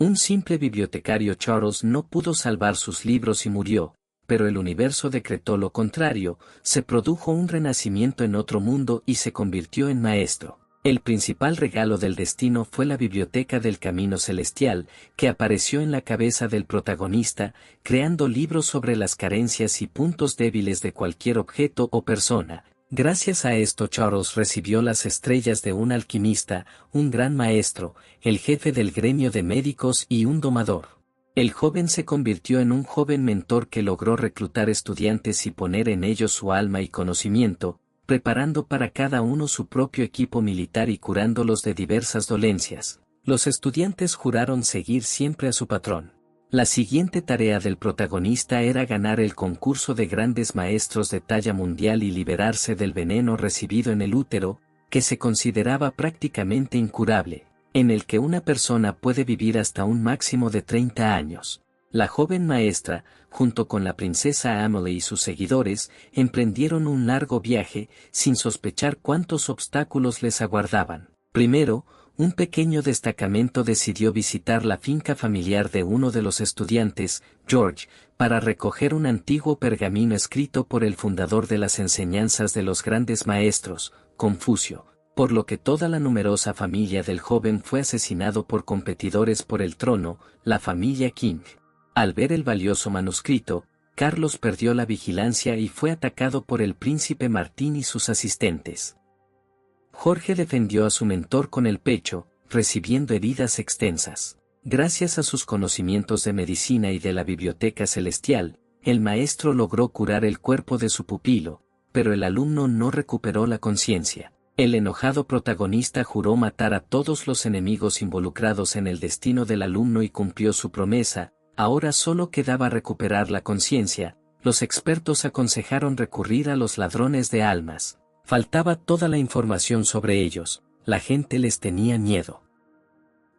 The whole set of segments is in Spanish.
Un simple bibliotecario Charles no pudo salvar sus libros y murió, pero el universo decretó lo contrario, se produjo un renacimiento en otro mundo y se convirtió en maestro. El principal regalo del destino fue la biblioteca del camino celestial, que apareció en la cabeza del protagonista, creando libros sobre las carencias y puntos débiles de cualquier objeto o persona. Gracias a esto Charles recibió las estrellas de un alquimista, un gran maestro, el jefe del gremio de médicos y un domador. El joven se convirtió en un joven mentor que logró reclutar estudiantes y poner en ellos su alma y conocimiento, preparando para cada uno su propio equipo militar y curándolos de diversas dolencias. Los estudiantes juraron seguir siempre a su patrón. La siguiente tarea del protagonista era ganar el concurso de grandes maestros de talla mundial y liberarse del veneno recibido en el útero, que se consideraba prácticamente incurable, en el que una persona puede vivir hasta un máximo de 30 años. La joven maestra, junto con la princesa Amelie y sus seguidores, emprendieron un largo viaje, sin sospechar cuántos obstáculos les aguardaban. Primero, un pequeño destacamento decidió visitar la finca familiar de uno de los estudiantes, George, para recoger un antiguo pergamino escrito por el fundador de las enseñanzas de los grandes maestros, Confucio, por lo que toda la numerosa familia del joven fue asesinado por competidores por el trono, la familia Qing. Al ver el valioso manuscrito, Carlos perdió la vigilancia y fue atacado por el príncipe Martín y sus asistentes. Jorge defendió a su mentor con el pecho, recibiendo heridas extensas. Gracias a sus conocimientos de medicina y de la biblioteca celestial, el maestro logró curar el cuerpo de su pupilo, pero el alumno no recuperó la conciencia. El enojado protagonista juró matar a todos los enemigos involucrados en el destino del alumno y cumplió su promesa. Ahora solo quedaba recuperar la conciencia. Los expertos aconsejaron recurrir a los ladrones de almas. Faltaba toda la información sobre ellos, la gente les tenía miedo.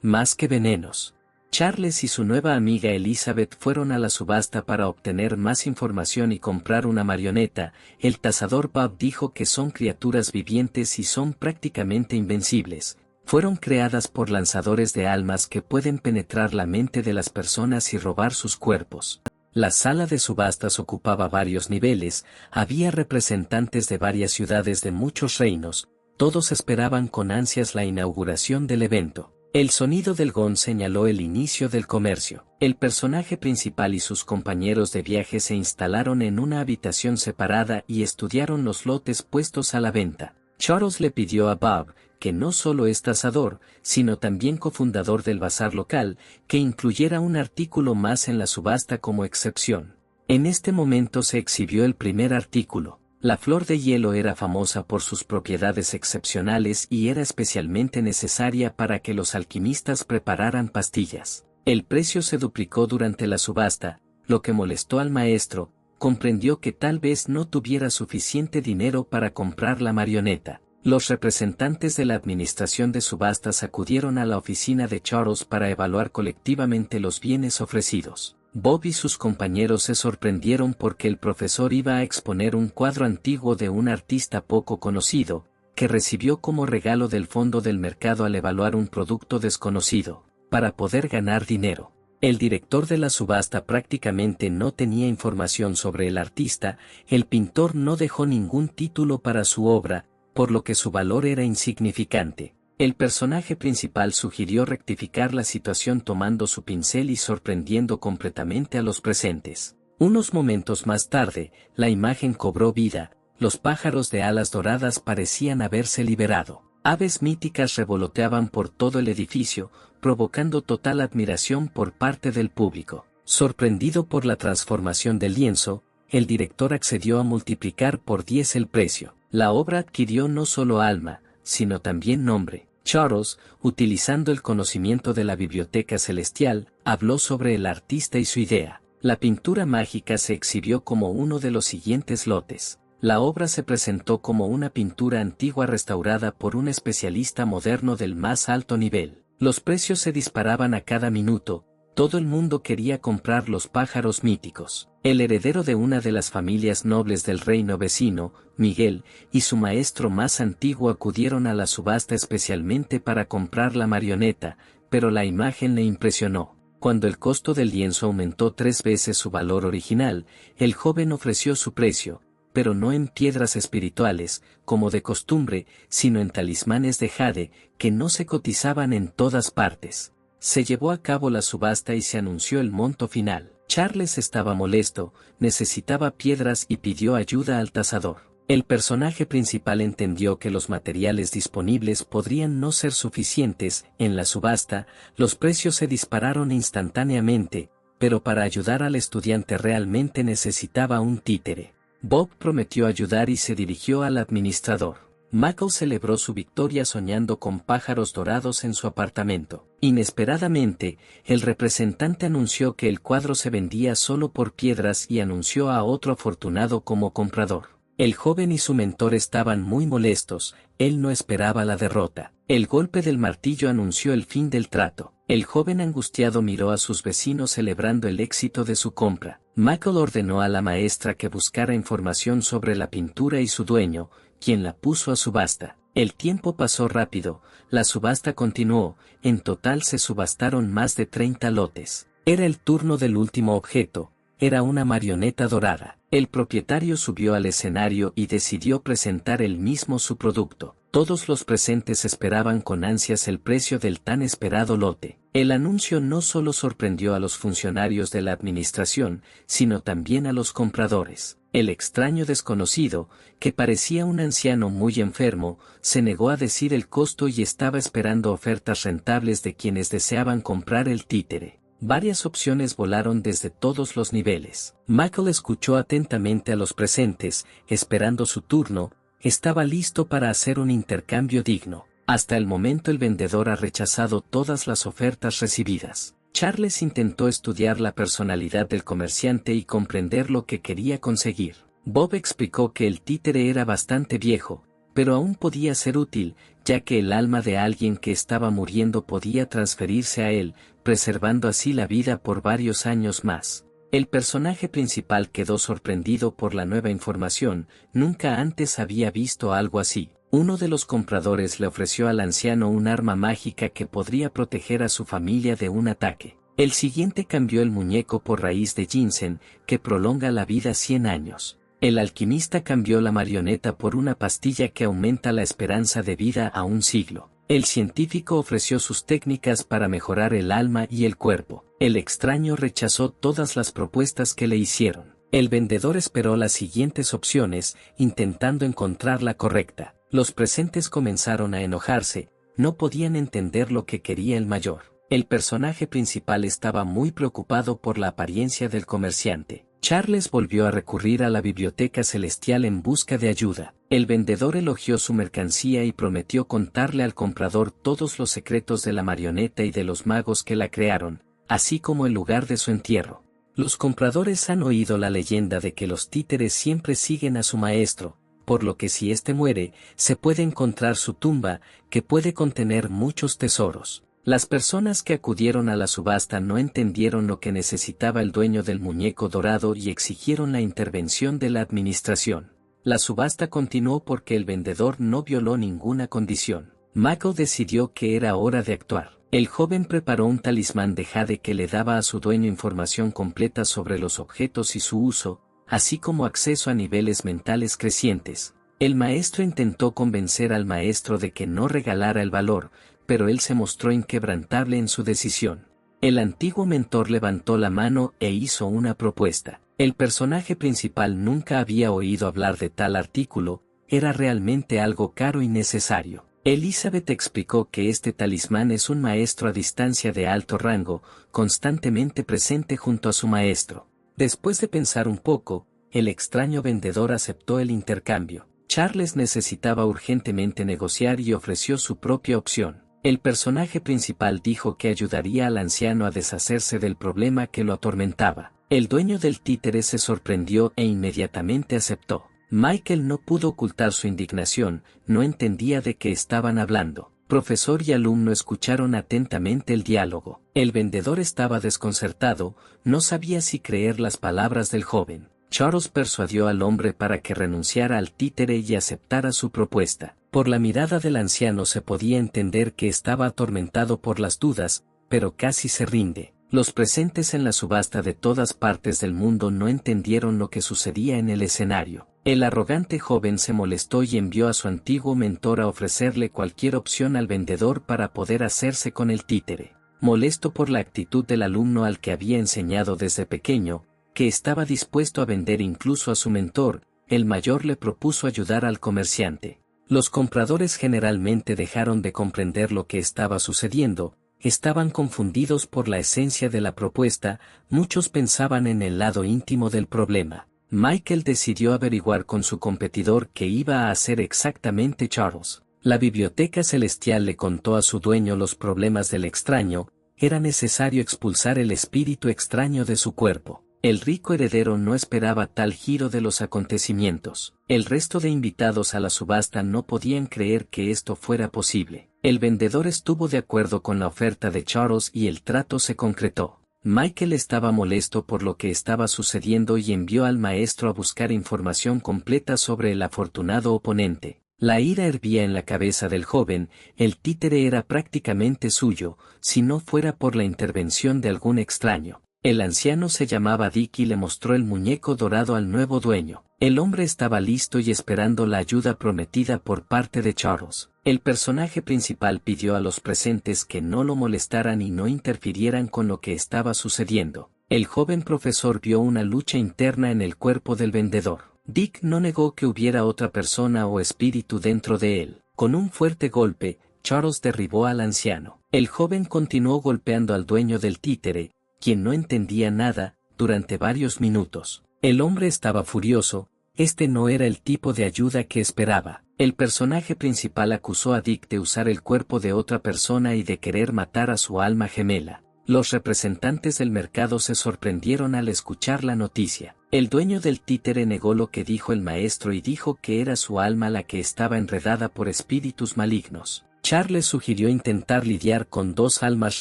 Más que venenos. Charles y su nueva amiga Elizabeth fueron a la subasta para obtener más información y comprar una marioneta. El tasador Bob dijo que son criaturas vivientes y son prácticamente invencibles. Fueron creadas por lanzadores de almas que pueden penetrar la mente de las personas y robar sus cuerpos. La sala de subastas ocupaba varios niveles, había representantes de varias ciudades de muchos reinos, todos esperaban con ansias la inauguración del evento. El sonido del gong señaló el inicio del comercio. El personaje principal y sus compañeros de viaje se instalaron en una habitación separada y estudiaron los lotes puestos a la venta. Charles le pidió a Bob, que no solo es tasador, sino también cofundador del bazar local, que incluyera un artículo más en la subasta como excepción. En este momento se exhibió el primer artículo. La flor de hielo era famosa por sus propiedades excepcionales y era especialmente necesaria para que los alquimistas prepararan pastillas. El precio se duplicó durante la subasta, lo que molestó al maestro. Comprendió que tal vez no tuviera suficiente dinero para comprar la marioneta. Los representantes de la administración de subastas acudieron a la oficina de Charles para evaluar colectivamente los bienes ofrecidos. Bob y sus compañeros se sorprendieron porque el profesor iba a exponer un cuadro antiguo de un artista poco conocido, que recibió como regalo del fondo del mercado al evaluar un producto desconocido, para poder ganar dinero. El director de la subasta prácticamente no tenía información sobre el artista, el pintor no dejó ningún título para su obra, por lo que su valor era insignificante. El personaje principal sugirió rectificar la situación tomando su pincel y sorprendiendo completamente a los presentes. Unos momentos más tarde, la imagen cobró vida, los pájaros de alas doradas parecían haberse liberado. Aves míticas revoloteaban por todo el edificio, provocando total admiración por parte del público. Sorprendido por la transformación del lienzo, el director accedió a multiplicar por 10 el precio. La obra adquirió no solo alma, sino también nombre. Charles, utilizando el conocimiento de la biblioteca celestial, habló sobre el artista y su idea. La pintura mágica se exhibió como uno de los siguientes lotes. La obra se presentó como una pintura antigua restaurada por un especialista moderno del más alto nivel. Los precios se disparaban a cada minuto. Todo el mundo quería comprar los pájaros míticos. El heredero de una de las familias nobles del reino vecino, Miguel, y su maestro más antiguo acudieron a la subasta especialmente para comprar la marioneta, pero la imagen le impresionó. Cuando el costo del lienzo aumentó 3 veces su valor original, el joven ofreció su precio, pero no en piedras espirituales, como de costumbre, sino en talismanes de jade, que no se cotizaban en todas partes. Se llevó a cabo la subasta y se anunció el monto final. Charles estaba molesto, necesitaba piedras y pidió ayuda al tasador. El personaje principal entendió que los materiales disponibles podrían no ser suficientes. En la subasta, los precios se dispararon instantáneamente, pero para ayudar al estudiante realmente necesitaba un títere. Bob prometió ayudar y se dirigió al administrador. Michael celebró su victoria soñando con pájaros dorados en su apartamento. Inesperadamente, el representante anunció que el cuadro se vendía solo por piedras y anunció a otro afortunado como comprador. El joven y su mentor estaban muy molestos, él no esperaba la derrota. El golpe del martillo anunció el fin del trato. El joven angustiado miró a sus vecinos celebrando el éxito de su compra. Michael ordenó a la maestra que buscara información sobre la pintura y su dueño, quien la puso a subasta. El tiempo pasó rápido, la subasta continuó, en total se subastaron más de 30 lotes. Era el turno del último objeto, era una marioneta dorada. El propietario subió al escenario y decidió presentar él mismo su producto. Todos los presentes esperaban con ansias el precio del tan esperado lote. El anuncio no solo sorprendió a los funcionarios de la administración, sino también a los compradores. El extraño desconocido, que parecía un anciano muy enfermo, se negó a decir el costo y estaba esperando ofertas rentables de quienes deseaban comprar el títere. Varias opciones volaron desde todos los niveles. Michael escuchó atentamente a los presentes, esperando su turno, estaba listo para hacer un intercambio digno. Hasta el momento el vendedor ha rechazado todas las ofertas recibidas. Charles intentó estudiar la personalidad del comerciante y comprender lo que quería conseguir. Bob explicó que el títere era bastante viejo, pero aún podía ser útil, ya que el alma de alguien que estaba muriendo podía transferirse a él, preservando así la vida por varios años más. El personaje principal quedó sorprendido por la nueva información, nunca antes había visto algo así. Uno de los compradores le ofreció al anciano un arma mágica que podría proteger a su familia de un ataque. El siguiente cambió el muñeco por raíz de ginseng, que prolonga la vida 100 años. El alquimista cambió la marioneta por una pastilla que aumenta la esperanza de vida a un siglo. El científico ofreció sus técnicas para mejorar el alma y el cuerpo. El extraño rechazó todas las propuestas que le hicieron. El vendedor esperó las siguientes opciones, intentando encontrar la correcta. Los presentes comenzaron a enojarse, no podían entender lo que quería el mayor. El personaje principal estaba muy preocupado por la apariencia del comerciante. Charles volvió a recurrir a la biblioteca celestial en busca de ayuda. El vendedor elogió su mercancía y prometió contarle al comprador todos los secretos de la marioneta y de los magos que la crearon, así como el lugar de su entierro. Los compradores han oído la leyenda de que los títeres siempre siguen a su maestro, por lo que si éste muere, se puede encontrar su tumba, que puede contener muchos tesoros. Las personas que acudieron a la subasta no entendieron lo que necesitaba el dueño del muñeco dorado y exigieron la intervención de la administración. La subasta continuó porque el vendedor no violó ninguna condición. Michael decidió que era hora de actuar. El joven preparó un talismán de jade que le daba a su dueño información completa sobre los objetos y su uso, así como acceso a niveles mentales crecientes. El maestro intentó convencer al maestro de que no regalara el valor, pero él se mostró inquebrantable en su decisión. El antiguo mentor levantó la mano e hizo una propuesta. El personaje principal nunca había oído hablar de tal artículo, era realmente algo caro y necesario. Elizabeth explicó que este talismán es un maestro a distancia de alto rango, constantemente presente junto a su maestro. Después de pensar un poco, el extraño vendedor aceptó el intercambio. Charles necesitaba urgentemente negociar y ofreció su propia opción. El personaje principal dijo que ayudaría al anciano a deshacerse del problema que lo atormentaba. El dueño del títere se sorprendió e inmediatamente aceptó. Michael no pudo ocultar su indignación, no entendía de qué estaban hablando. Profesor y alumno escucharon atentamente el diálogo. El vendedor estaba desconcertado, no sabía si creer las palabras del joven. Charles persuadió al hombre para que renunciara al títere y aceptara su propuesta. Por la mirada del anciano se podía entender que estaba atormentado por las dudas, pero casi se rinde. Los presentes en la subasta de todas partes del mundo no entendieron lo que sucedía en el escenario. El arrogante joven se molestó y envió a su antiguo mentor a ofrecerle cualquier opción al vendedor para poder hacerse con el títere. Molesto por la actitud del alumno al que había enseñado desde pequeño, que estaba dispuesto a vender incluso a su mentor, el mayor le propuso ayudar al comerciante. Los compradores generalmente dejaron de comprender lo que estaba sucediendo, estaban confundidos por la esencia de la propuesta, muchos pensaban en el lado íntimo del problema. Michael decidió averiguar con su competidor qué iba a hacer exactamente Charles. La biblioteca celestial le contó a su dueño los problemas del extraño, era necesario expulsar el espíritu extraño de su cuerpo. El rico heredero no esperaba tal giro de los acontecimientos. El resto de invitados a la subasta no podían creer que esto fuera posible. El vendedor estuvo de acuerdo con la oferta de Charles y el trato se concretó. Michael estaba molesto por lo que estaba sucediendo y envió al maestro a buscar información completa sobre el afortunado oponente. La ira hervía en la cabeza del joven, el títere era prácticamente suyo, si no fuera por la intervención de algún extraño. El anciano se llamaba Dick y le mostró el muñeco dorado al nuevo dueño. El hombre estaba listo y esperando la ayuda prometida por parte de Charles. El personaje principal pidió a los presentes que no lo molestaran y no interfirieran con lo que estaba sucediendo. El joven profesor vio una lucha interna en el cuerpo del vendedor. Dick no negó que hubiera otra persona o espíritu dentro de él. Con un fuerte golpe, Charles derribó al anciano. El joven continuó golpeando al dueño del títere, quien no entendía nada, durante varios minutos. El hombre estaba furioso, este no era el tipo de ayuda que esperaba. El personaje principal acusó a Dick de usar el cuerpo de otra persona y de querer matar a su alma gemela. Los representantes del mercado se sorprendieron al escuchar la noticia. El dueño del títere negó lo que dijo el maestro y dijo que era su alma la que estaba enredada por espíritus malignos. Charles sugirió intentar lidiar con dos almas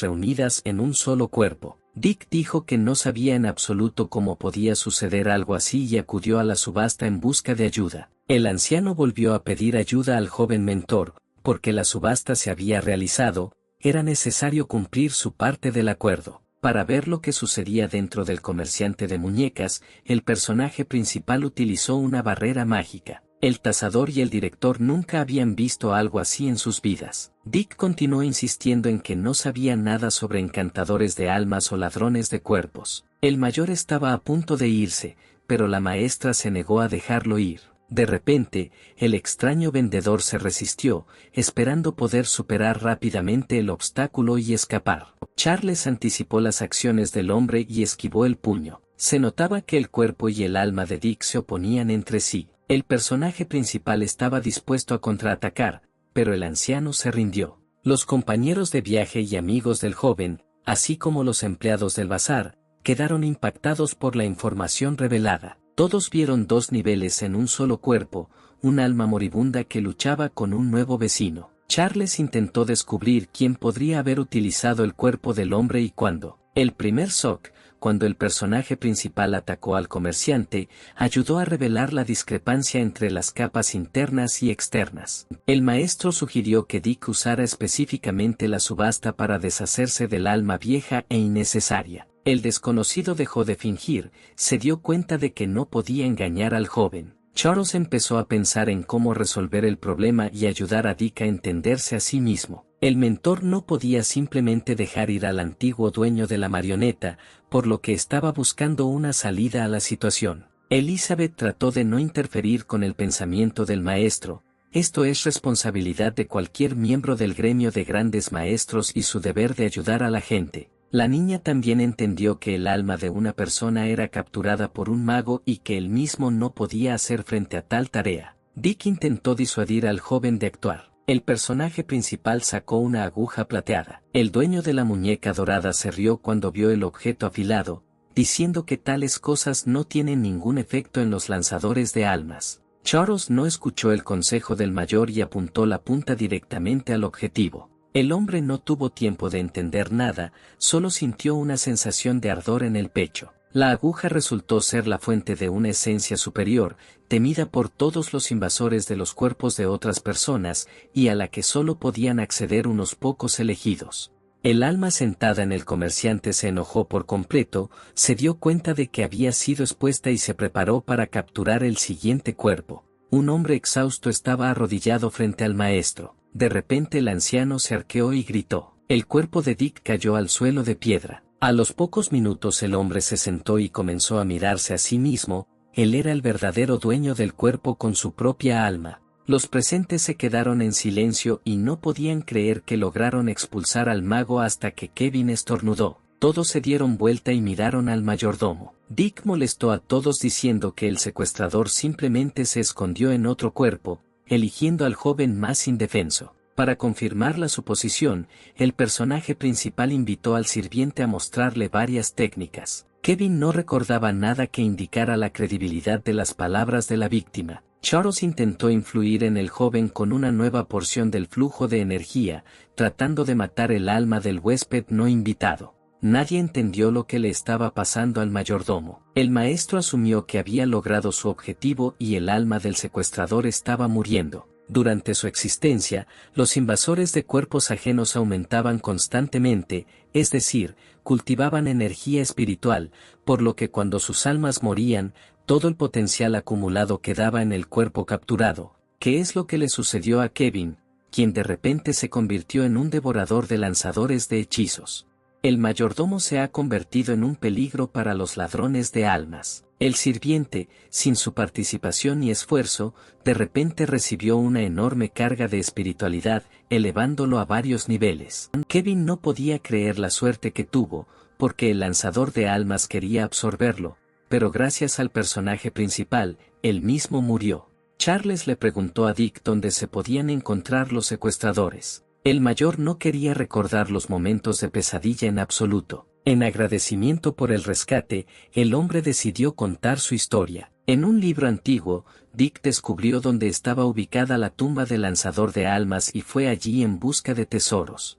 reunidas en un solo cuerpo. Dick dijo que no sabía en absoluto cómo podía suceder algo así y acudió a la subasta en busca de ayuda. El anciano volvió a pedir ayuda al joven mentor, porque la subasta se había realizado, era necesario cumplir su parte del acuerdo. Para ver lo que sucedía dentro del comerciante de muñecas, el personaje principal utilizó una barrera mágica. El tasador y el director nunca habían visto algo así en sus vidas. Dick continuó insistiendo en que no sabía nada sobre encantadores de almas o ladrones de cuerpos. El mayor estaba a punto de irse, pero la maestra se negó a dejarlo ir. De repente, el extraño vendedor se resistió, esperando poder superar rápidamente el obstáculo y escapar. Charles anticipó las acciones del hombre y esquivó el puño. Se notaba que el cuerpo y el alma de Dick se oponían entre sí. El personaje principal estaba dispuesto a contraatacar, pero el anciano se rindió. Los compañeros de viaje y amigos del joven, así como los empleados del bazar, quedaron impactados por la información revelada. Todos vieron dos niveles en un solo cuerpo, un alma moribunda que luchaba con un nuevo vecino. Charles intentó descubrir quién podría haber utilizado el cuerpo del hombre y cuándo. El primer shock, cuando el personaje principal atacó al comerciante, ayudó a revelar la discrepancia entre las capas internas y externas. El maestro sugirió que Dick usara específicamente la subasta para deshacerse del alma vieja e innecesaria. El desconocido dejó de fingir, se dio cuenta de que no podía engañar al joven. Charles empezó a pensar en cómo resolver el problema y ayudar a Dick a entenderse a sí mismo. El mentor no podía simplemente dejar ir al antiguo dueño de la marioneta, por lo que estaba buscando una salida a la situación. Elizabeth trató de no interferir con el pensamiento del maestro. Esto es responsabilidad de cualquier miembro del gremio de grandes maestros y su deber de ayudar a la gente. La niña también entendió que el alma de una persona era capturada por un mago y que él mismo no podía hacer frente a tal tarea. Dick intentó disuadir al joven de actuar. El personaje principal sacó una aguja plateada. El dueño de la muñeca dorada se rió cuando vio el objeto afilado, diciendo que tales cosas no tienen ningún efecto en los lanzadores de almas. Charles no escuchó el consejo del mayor y apuntó la punta directamente al objetivo. El hombre no tuvo tiempo de entender nada, solo sintió una sensación de ardor en el pecho. La aguja resultó ser la fuente de una esencia superior, temida por todos los invasores de los cuerpos de otras personas, y a la que solo podían acceder unos pocos elegidos. El alma sentada en el comerciante se enojó por completo, se dio cuenta de que había sido expuesta y se preparó para capturar el siguiente cuerpo. Un hombre exhausto estaba arrodillado frente al maestro. De repente el anciano se arqueó y gritó. El cuerpo de Dick cayó al suelo de piedra. A los pocos minutos el hombre se sentó y comenzó a mirarse a sí mismo. Él era el verdadero dueño del cuerpo con su propia alma. Los presentes se quedaron en silencio y no podían creer que lograron expulsar al mago hasta que Kevin estornudó. Todos se dieron vuelta y miraron al mayordomo. Dick molestó a todos diciendo que el secuestrador simplemente se escondió en otro cuerpo, eligiendo al joven más indefenso. Para confirmar la suposición, el personaje principal invitó al sirviente a mostrarle varias técnicas. Kevin no recordaba nada que indicara la credibilidad de las palabras de la víctima. Charles intentó influir en el joven con una nueva porción del flujo de energía, tratando de matar el alma del huésped no invitado. Nadie entendió lo que le estaba pasando al mayordomo. El maestro asumió que había logrado su objetivo y el alma del secuestrador estaba muriendo. Durante su existencia, los invasores de cuerpos ajenos aumentaban constantemente, es decir, cultivaban energía espiritual, por lo que cuando sus almas morían, todo el potencial acumulado quedaba en el cuerpo capturado, que es lo que le sucedió a Kevin, quien de repente se convirtió en un devorador de lanzadores de hechizos. El mayordomo se ha convertido en un peligro para los ladrones de almas. El sirviente, sin su participación y esfuerzo, de repente recibió una enorme carga de espiritualidad, elevándolo a varios niveles. Kevin no podía creer la suerte que tuvo, porque el lanzador de almas quería absorberlo, pero gracias al personaje principal, él mismo murió. Charles le preguntó a Dick dónde se podían encontrar los secuestradores. El mayor no quería recordar los momentos de pesadilla en absoluto. En agradecimiento por el rescate, el hombre decidió contar su historia. En un libro antiguo, Dick descubrió dónde estaba ubicada la tumba del lanzador de almas y fue allí en busca de tesoros.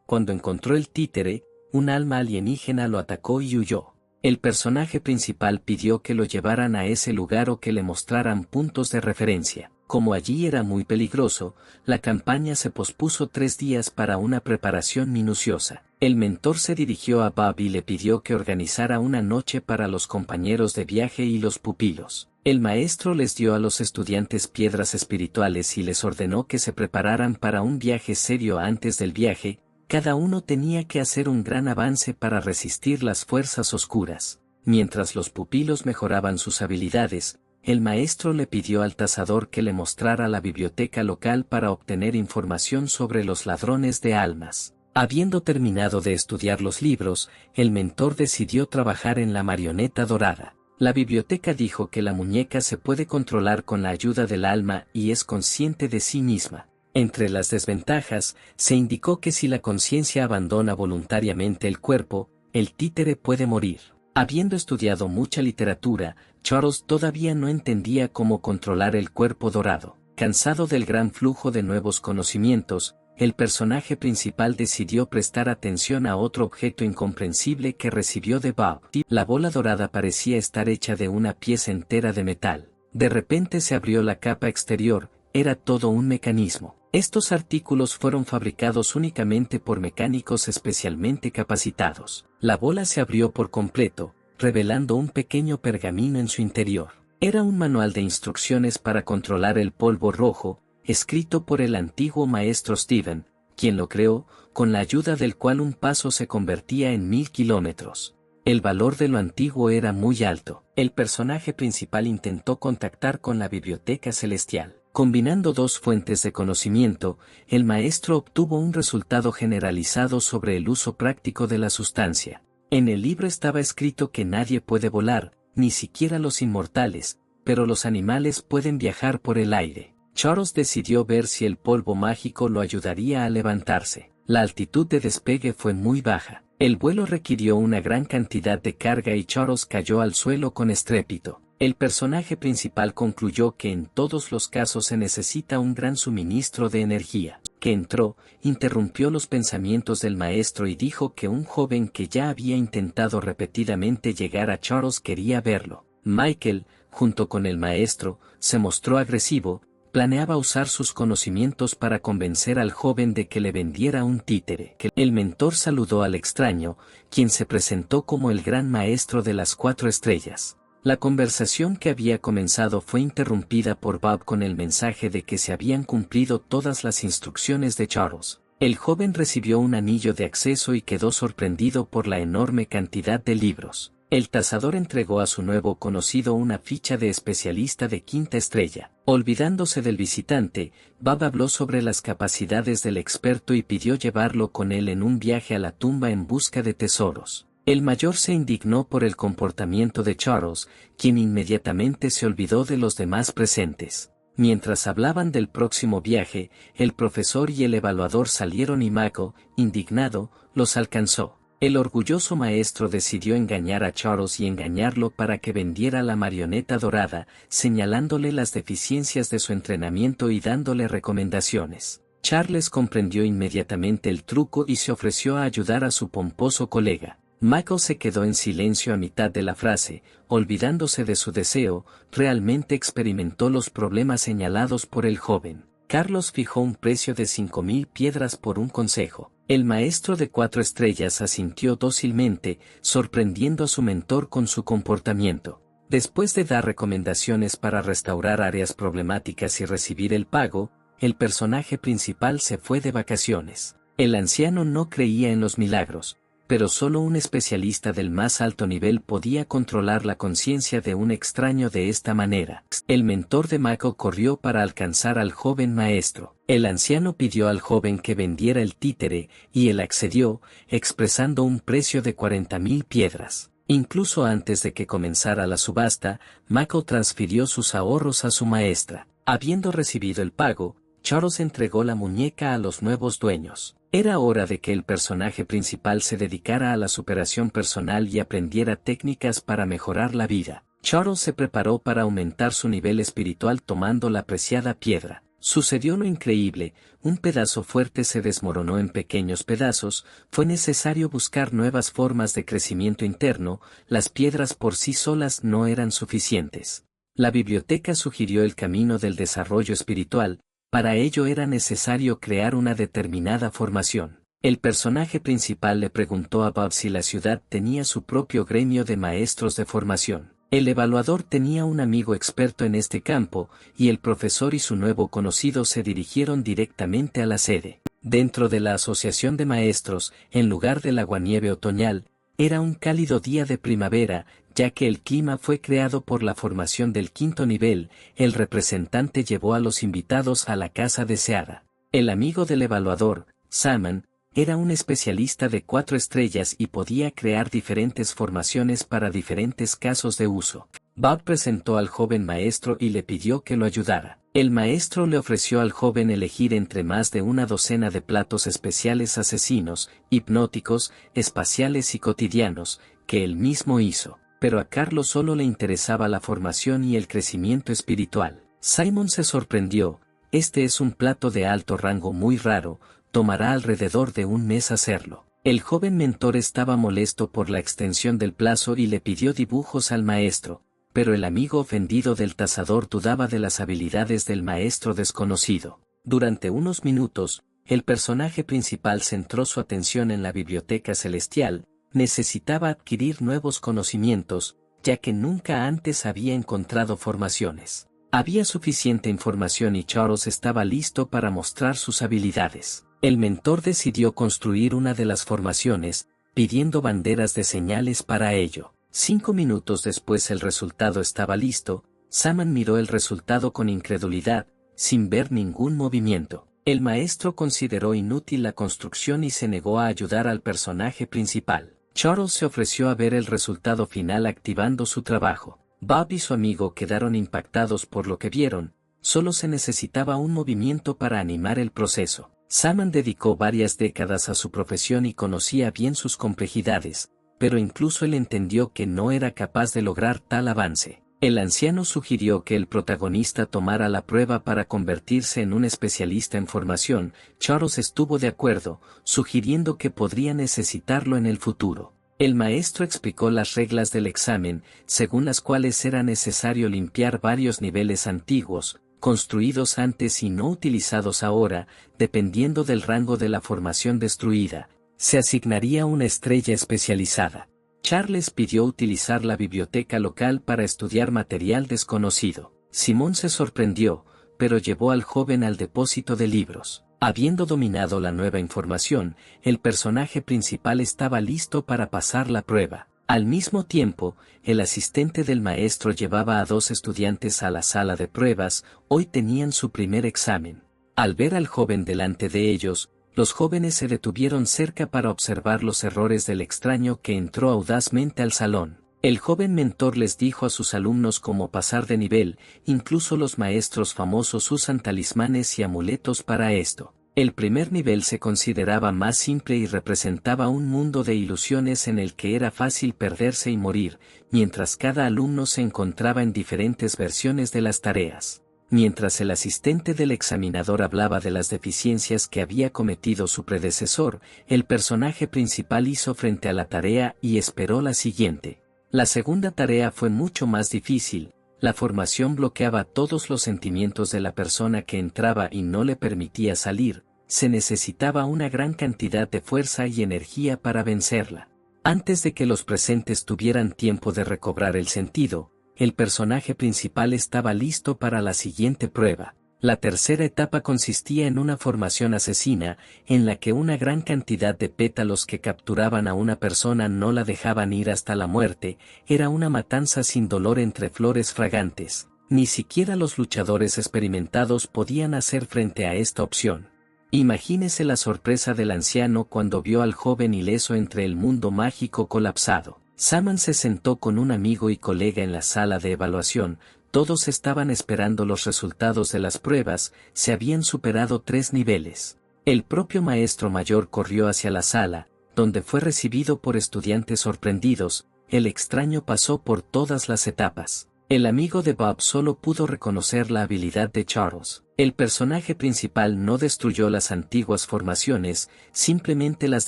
Cuando encontró el títere, un alma alienígena lo atacó y huyó. El personaje principal pidió que lo llevaran a ese lugar o que le mostraran puntos de referencia. Como allí era muy peligroso, la campaña se pospuso 3 días para una preparación minuciosa. El mentor se dirigió a Bob y le pidió que organizara una noche para los compañeros de viaje y los pupilos. El maestro les dio a los estudiantes piedras espirituales y les ordenó que se prepararan para un viaje serio antes del viaje. Cada uno tenía que hacer un gran avance para resistir las fuerzas oscuras. Mientras los pupilos mejoraban sus habilidades, el maestro le pidió al tasador que le mostrara la biblioteca local para obtener información sobre los ladrones de almas. Habiendo terminado de estudiar los libros, el mentor decidió trabajar en la marioneta dorada. La biblioteca dijo que la muñeca se puede controlar con la ayuda del alma y es consciente de sí misma. Entre las desventajas, se indicó que si la conciencia abandona voluntariamente el cuerpo, el títere puede morir. Habiendo estudiado mucha literatura, Charles todavía no entendía cómo controlar el cuerpo dorado. Cansado del gran flujo de nuevos conocimientos, el personaje principal decidió prestar atención a otro objeto incomprensible que recibió de Bob. La bola dorada parecía estar hecha de una pieza entera de metal. De repente se abrió la capa exterior, era todo un mecanismo. Estos artículos fueron fabricados únicamente por mecánicos especialmente capacitados. La bola se abrió por completo, revelando un pequeño pergamino en su interior. Era un manual de instrucciones para controlar el polvo rojo, escrito por el antiguo maestro Steven, quien lo creó, con la ayuda del cual un paso se convertía en 1000 kilómetros. El valor de lo antiguo era muy alto. El personaje principal intentó contactar con la biblioteca celestial. Combinando 2 fuentes de conocimiento, el maestro obtuvo un resultado generalizado sobre el uso práctico de la sustancia. En el libro estaba escrito que nadie puede volar, ni siquiera los inmortales, pero los animales pueden viajar por el aire. Charles decidió ver si el polvo mágico lo ayudaría a levantarse. La altitud de despegue fue muy baja. El vuelo requirió una gran cantidad de carga y Charles cayó al suelo con estrépito. El personaje principal concluyó que en todos los casos se necesita un gran suministro de energía. que entró, interrumpió los pensamientos del maestro y dijo que un joven que ya había intentado repetidamente llegar a Charles quería verlo. Michael, junto con el maestro, se mostró agresivo, planeaba usar sus conocimientos para convencer al joven de que le vendiera un títere. El mentor saludó al extraño, quien se presentó como el gran maestro de las 4 estrellas. La conversación que había comenzado fue interrumpida por Bob con el mensaje de que se habían cumplido todas las instrucciones de Charles. El joven recibió un anillo de acceso y quedó sorprendido por la enorme cantidad de libros. El tasador entregó a su nuevo conocido una ficha de especialista de 5ª estrella. Olvidándose del visitante, Bob habló sobre las capacidades del experto y pidió llevarlo con él en un viaje a la tumba en busca de tesoros. El mayor se indignó por el comportamiento de Charles, quien inmediatamente se olvidó de los demás presentes. Mientras hablaban del próximo viaje, el profesor y el evaluador salieron y Mako, indignado, los alcanzó. El orgulloso maestro decidió engañar a Charles y engañarlo para que vendiera la marioneta dorada, señalándole las deficiencias de su entrenamiento y dándole recomendaciones. Charles comprendió inmediatamente el truco y se ofreció a ayudar a su pomposo colega. Michael se quedó en silencio a mitad de la frase, olvidándose de su deseo, realmente experimentó los problemas señalados por el joven. Carlos fijó un precio de 5.000 piedras por un consejo. El maestro de 4 estrellas asintió dócilmente, sorprendiendo a su mentor con su comportamiento. Después de dar recomendaciones para restaurar áreas problemáticas y recibir el pago, el personaje principal se fue de vacaciones. El anciano no creía en los milagros, pero solo un especialista del más alto nivel podía controlar la conciencia de un extraño de esta manera. El mentor de Mako corrió para alcanzar al joven maestro. El anciano pidió al joven que vendiera el títere, y él accedió, expresando un precio de 40.000 piedras. Incluso antes de que comenzara la subasta, Mako transfirió sus ahorros a su maestra. Habiendo recibido el pago, Charles entregó la muñeca a los nuevos dueños. Era hora de que el personaje principal se dedicara a la superación personal y aprendiera técnicas para mejorar la vida. Charles se preparó para aumentar su nivel espiritual tomando la preciada piedra. Sucedió lo increíble, un pedazo fuerte se desmoronó en pequeños pedazos, fue necesario buscar nuevas formas de crecimiento interno, las piedras por sí solas no eran suficientes. La biblioteca sugirió el camino del desarrollo espiritual. Para ello era necesario crear una determinada formación. El personaje principal le preguntó a Bob si la ciudad tenía su propio gremio de maestros de formación. El evaluador tenía un amigo experto en este campo, y el profesor y su nuevo conocido se dirigieron directamente a la sede. Dentro de la asociación de maestros, en lugar del aguanieve otoñal, era un cálido día de primavera, ya que el clima fue creado por la formación del 5º nivel, el representante llevó a los invitados a la casa deseada. El amigo del evaluador, Salman, era un especialista de 4 estrellas y podía crear diferentes formaciones para diferentes casos de uso. Bob presentó al joven maestro y le pidió que lo ayudara. El maestro le ofreció al joven elegir entre más de una docena de platos especiales asesinos, hipnóticos, espaciales y cotidianos, que él mismo hizo. Pero a Carlos solo le interesaba la formación y el crecimiento espiritual. Simon se sorprendió, este es un plato de alto rango muy raro, tomará alrededor de un mes hacerlo. El joven mentor estaba molesto por la extensión del plazo y le pidió dibujos al maestro, pero el amigo ofendido del tasador dudaba de las habilidades del maestro desconocido. Durante unos minutos, el personaje principal centró su atención en la biblioteca celestial. Necesitaba adquirir nuevos conocimientos, ya que nunca antes había encontrado formaciones. Había suficiente información y Charles estaba listo para mostrar sus habilidades. El mentor decidió construir una de las formaciones, pidiendo banderas de señales para ello. 5 minutos después el resultado estaba listo. Salman miró el resultado con incredulidad, sin ver ningún movimiento. El maestro consideró inútil la construcción y se negó a ayudar al personaje principal. Charles se ofreció a ver el resultado final activando su trabajo. Bob y su amigo quedaron impactados por lo que vieron, solo se necesitaba un movimiento para animar el proceso. Salman dedicó varias décadas a su profesión y conocía bien sus complejidades, pero incluso él entendió que no era capaz de lograr tal avance. El anciano sugirió que el protagonista tomara la prueba para convertirse en un especialista en formación. Charles estuvo de acuerdo, sugiriendo que podría necesitarlo en el futuro. El maestro explicó las reglas del examen, según las cuales era necesario limpiar varios niveles antiguos, construidos antes y no utilizados ahora, dependiendo del rango de la formación destruida. Se asignaría una estrella especializada. Charles pidió utilizar la biblioteca local para estudiar material desconocido. Simón se sorprendió, pero llevó al joven al depósito de libros. Habiendo dominado la nueva información, el personaje principal estaba listo para pasar la prueba. Al mismo tiempo, el asistente del maestro llevaba a 2 estudiantes a la sala de pruebas. Hoy tenían su primer examen. Al ver al joven delante de ellos, los jóvenes se detuvieron cerca para observar los errores del extraño que entró audazmente al salón. El joven mentor les dijo a sus alumnos cómo pasar de nivel, incluso los maestros famosos usan talismanes y amuletos para esto. El primer nivel se consideraba más simple y representaba un mundo de ilusiones en el que era fácil perderse y morir, mientras cada alumno se encontraba en diferentes versiones de las tareas. Mientras el asistente del examinador hablaba de las deficiencias que había cometido su predecesor, el personaje principal hizo frente a la tarea y esperó la siguiente. La segunda tarea fue mucho más difícil. La formación bloqueaba todos los sentimientos de la persona que entraba y no le permitía salir. Se necesitaba una gran cantidad de fuerza y energía para vencerla. Antes de que los presentes tuvieran tiempo de recobrar el sentido, el personaje principal estaba listo para la siguiente prueba. La tercera etapa consistía en una formación asesina, en la que una gran cantidad de pétalos que capturaban a una persona no la dejaban ir hasta la muerte. Era una matanza sin dolor entre flores fragantes. Ni siquiera los luchadores experimentados podían hacer frente a esta opción. Imagínese la sorpresa del anciano cuando vio al joven ileso entre el mundo mágico colapsado. Saman se sentó con un amigo y colega en la sala de evaluación. Todos estaban esperando los resultados de las pruebas. Se habían superado 3 niveles. El propio maestro mayor corrió hacia la sala, donde fue recibido por estudiantes sorprendidos. El extraño pasó por todas las etapas. El amigo de Bob solo pudo reconocer la habilidad de Charles. El personaje principal no destruyó las antiguas formaciones, simplemente las